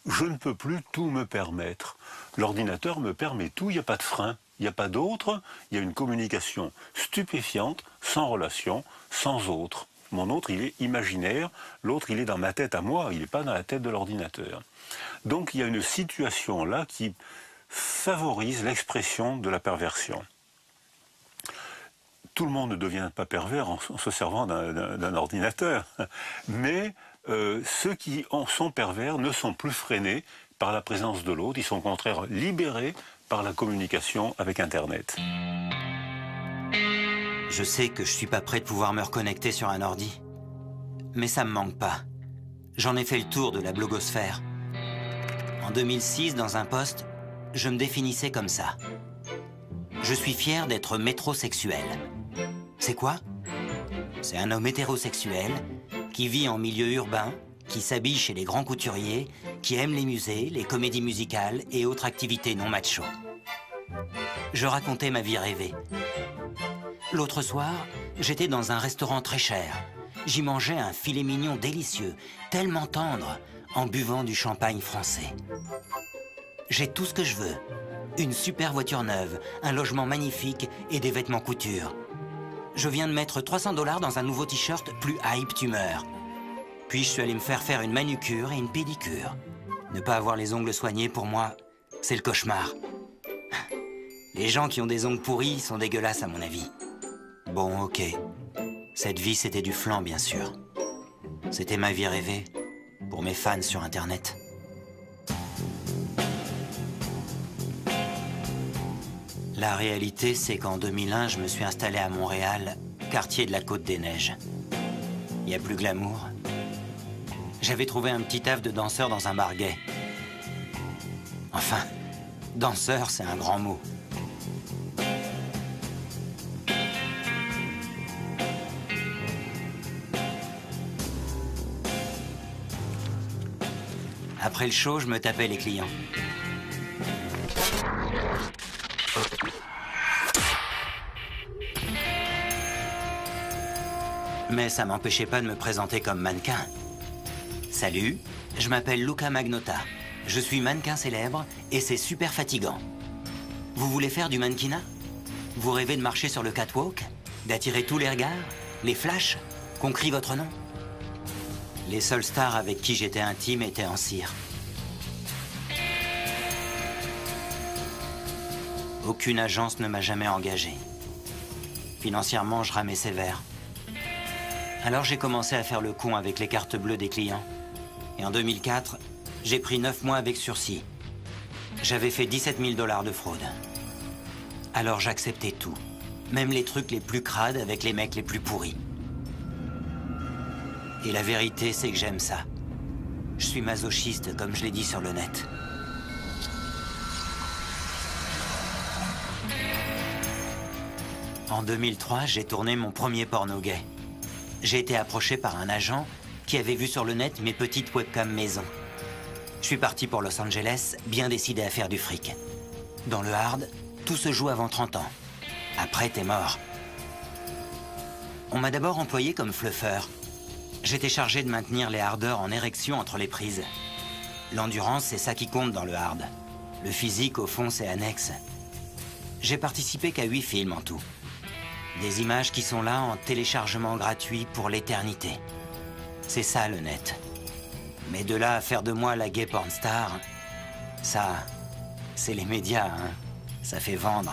Je ne peux plus tout me permettre. L'ordinateur me permet tout, il n'y a pas de frein, il n'y a pas d'autre, il y a une communication stupéfiante, sans relation, sans autre. Mon autre, il est imaginaire, l'autre, il est dans ma tête à moi, il n'est pas dans la tête de l'ordinateur. Donc il y a une situation là qui favorise l'expression de la perversion. Tout le monde ne devient pas pervers en se servant d'un ordinateur, mais ceux qui en sont pervers ne sont plus freinés par la présence de l'autre, ils sont au contraire libérés par la communication avec Internet. Je sais que je suis pas prêt de pouvoir me reconnecter sur un ordi, mais ça me manque pas. J'en ai fait le tour de la blogosphère. En 2006, dans un post, je me définissais comme ça. Je suis fier d'être métrosexuel. C'est quoi? C'est un homme hétérosexuel qui vit en milieu urbain, qui s'habille chez les grands couturiers, qui aime les musées, les comédies musicales et autres activités non macho. Je racontais ma vie rêvée. L'autre soir, j'étais dans un restaurant très cher. J'y mangeais un filet mignon délicieux, tellement tendre, en buvant du champagne français. J'ai tout ce que je veux. Une super voiture neuve, un logement magnifique et des vêtements couture. Je viens de mettre 300 $ dans un nouveau t-shirt plus hype tu meurs. Puis je suis allé me faire une manucure et une pédicure. Ne pas avoir les ongles soignés, pour moi, c'est le cauchemar. Les gens qui ont des ongles pourris sont dégueulasses à mon avis. Bon, ok. Cette vie, c'était du flan, bien sûr. C'était ma vie rêvée, pour mes fans sur Internet. La réalité, c'est qu'en 2001, je me suis installé à Montréal quartier de la Côte des Neiges. Il y a plus glamour. J'avais trouvé un petit taf de danseur dans un bar gay. Enfin, danseur, c'est un grand mot. Après le show, je me tapais les clients. Mais ça m'empêchait pas de me présenter comme mannequin. Salut, je m'appelle Luca Magnotta. Je suis mannequin célèbre et c'est super fatigant. Vous voulez faire du mannequinat? Vous rêvez de marcher sur le catwalk? D'attirer tous les regards? Les flashs? Qu'on crie votre nom? Les seules stars avec qui j'étais intime étaient en cire. Aucune agence ne m'a jamais engagé. Financièrement, je ramais sévère. Alors j'ai commencé à faire le con avec les cartes bleues des clients. Et en 2004, j'ai pris 9 mois avec sursis. J'avais fait 17 000 $ de fraude. Alors j'acceptais tout. Même les trucs les plus crades avec les mecs les plus pourris. Et la vérité, c'est que j'aime ça. Je suis masochiste, comme je l'ai dit sur le net. En 2003, j'ai tourné mon premier porno gay. J'ai été approché par un agent qui avait vu sur le net mes petites webcams maison. Je suis parti pour Los Angeles, bien décidé à faire du fric. Dans le hard, tout se joue avant 30 ans. Après, t'es mort. On m'a d'abord employé comme fluffeur. J'étais chargé de maintenir les hardeurs en érection entre les prises. L'endurance, c'est ça qui compte dans le hard. Le physique, au fond, c'est annexe. J'ai participé qu'à 8 films en tout. Des images qui sont là en téléchargement gratuit pour l'éternité. C'est ça le net. Mais de là à faire de moi la gay porn star, ça, c'est les médias, hein. Ça fait vendre.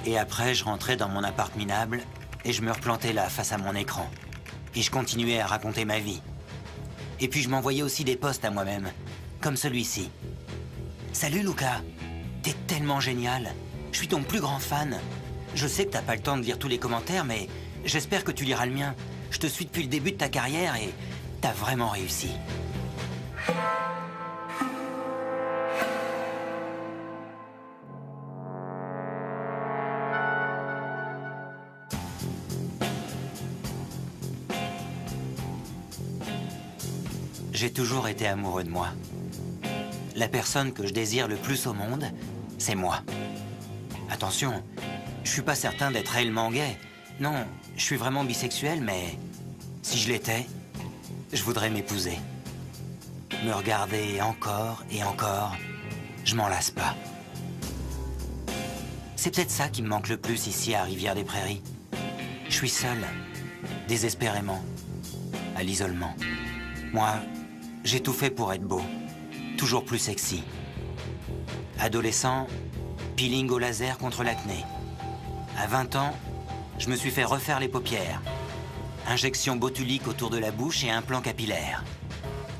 Et après, je rentrais dans mon appart minable et je me replantais là, face à mon écran. Et je continuais à raconter ma vie. Et puis je m'envoyais aussi des posts à moi-même, comme celui-ci. Salut Luca, t'es tellement génial. Je suis ton plus grand fan. Je sais que t'as pas le temps de lire tous les commentaires, mais j'espère que tu liras le mien. Je te suis depuis le début de ta carrière et t'as vraiment réussi. J'ai toujours été amoureux de moi. La personne que je désire le plus au monde, c'est moi. Attention, je suis pas certain d'être réellement gay. Non, je suis vraiment bisexuel, mais si je l'étais, je voudrais m'épouser. Me regarder encore et encore, je m'en lasse pas. C'est peut-être ça qui me manque le plus ici à Rivière-des-Prairies. Je suis seul, désespérément, à l'isolement. Moi, j'ai tout fait pour être beau, toujours plus sexy. Adolescent, peeling au laser contre l'acné. À 20 ans, je me suis fait refaire les paupières. Injection botulique autour de la bouche et implant capillaire.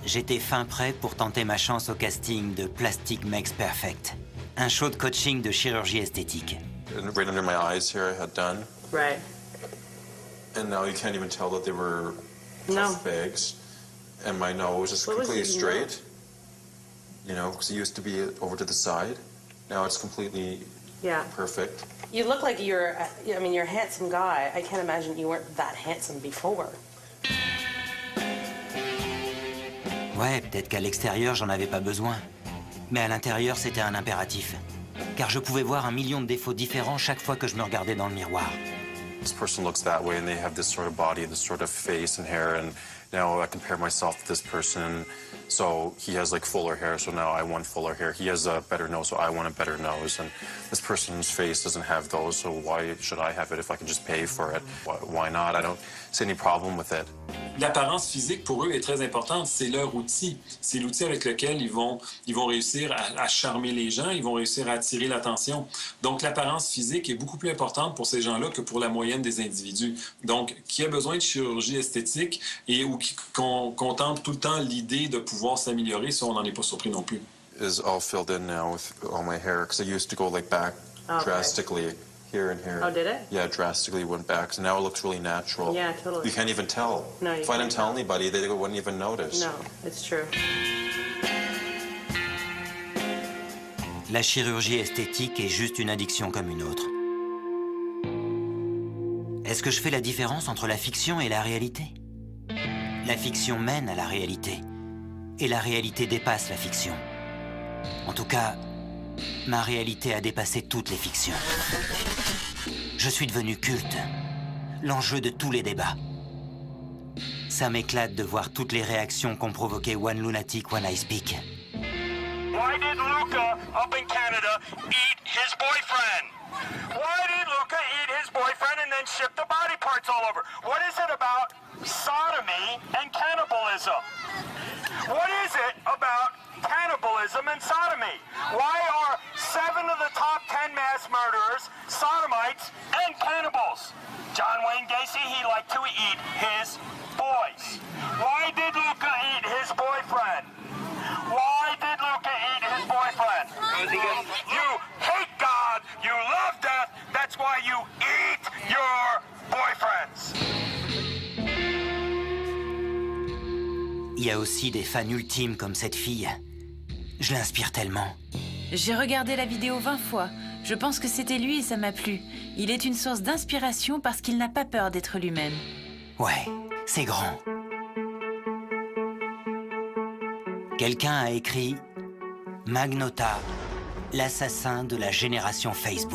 J'étais fin prêt pour tenter ma chance au casting de Plastic Makes Perfect. Un show de coaching de chirurgie esthétique. Right under my eyes here, I had done. Right. And now you can't even tell that they were puff bags. And my nose is completely straight. You know, because it used to be over to the side. Now it's completely perfect. You look like you're a handsome guy. I can't imagine you weren't that handsome before. Ouais, peut-être qu'à l'extérieur, j'en avais pas besoin. Mais à l'intérieur, c'était un impératif. Car je pouvais voir 1 million de défauts différents chaque fois que je me regardais dans le miroir. This person looks that way and they have this sort of body, this sort of face and hair, and now I compare myself to this person. So he has like fuller hair, so now I want fuller hair. He has a better nose, so I want a better nose. And this person's face doesn't have those, so why should I have it if I can just pay for it? Why not? I don't see any problem with it. L'apparence physique, pour eux, est très importante. C'est leur outil. C'est l'outil avec lequel ils vont réussir à charmer les gens, ils vont réussir à attirer l'attention. Donc, l'apparence physique est beaucoup plus importante pour ces gens-là que pour la moyenne des individus. Donc, qui a besoin de chirurgie esthétique et ou qui contemple tout le temps l'idée de pouvoir s'améliorer, ça, on n'en est pas surpris non plus. Is all filled in now with all my hair, because I used to go like back drastically. here and here. Oh, did it? Yeah, drastically went back. So now it looks really natural. Yeah, totally. You can't even tell. No, you if I can't didn't tell anybody, they wouldn't even notice. No, it's true. La chirurgie esthétique est juste une addiction comme une autre. Est-ce que je fais la différence entre la fiction et la réalité? La fiction mène à la réalité, et la réalité dépasse la fiction. En tout cas, ma réalité a dépassé toutes les fictions. Je suis devenu culte, l'enjeu de tous les débats. Ça m'éclate de voir toutes les réactions qu'ont provoquées One Lunatic, One I Speak. Why did Luca up in Canada eat his boyfriend? Why did Luca eat his boyfriend and then ship the body parts all over? What is it about sodomy and cannibalism? What is it about cannibalism and sodomy? Why are 7 of the top 10 mass murderers sodomites and cannibals? John Wayne Gacy, he liked to eat his boys. Why did Luca eat his boyfriend? Why did Luca eat his boyfriend? You hate God, you love death, that's why you eat your boyfriends. Il y a aussi des fans ultimes comme cette fille. Je l'inspire tellement. J'ai regardé la vidéo 20 fois. Je pense que c'était lui et ça m'a plu. Il est une source d'inspiration parce qu'il n'a pas peur d'être lui-même. Ouais, c'est grand. Quelqu'un a écrit « Magnota, l'assassin de la génération Facebook ».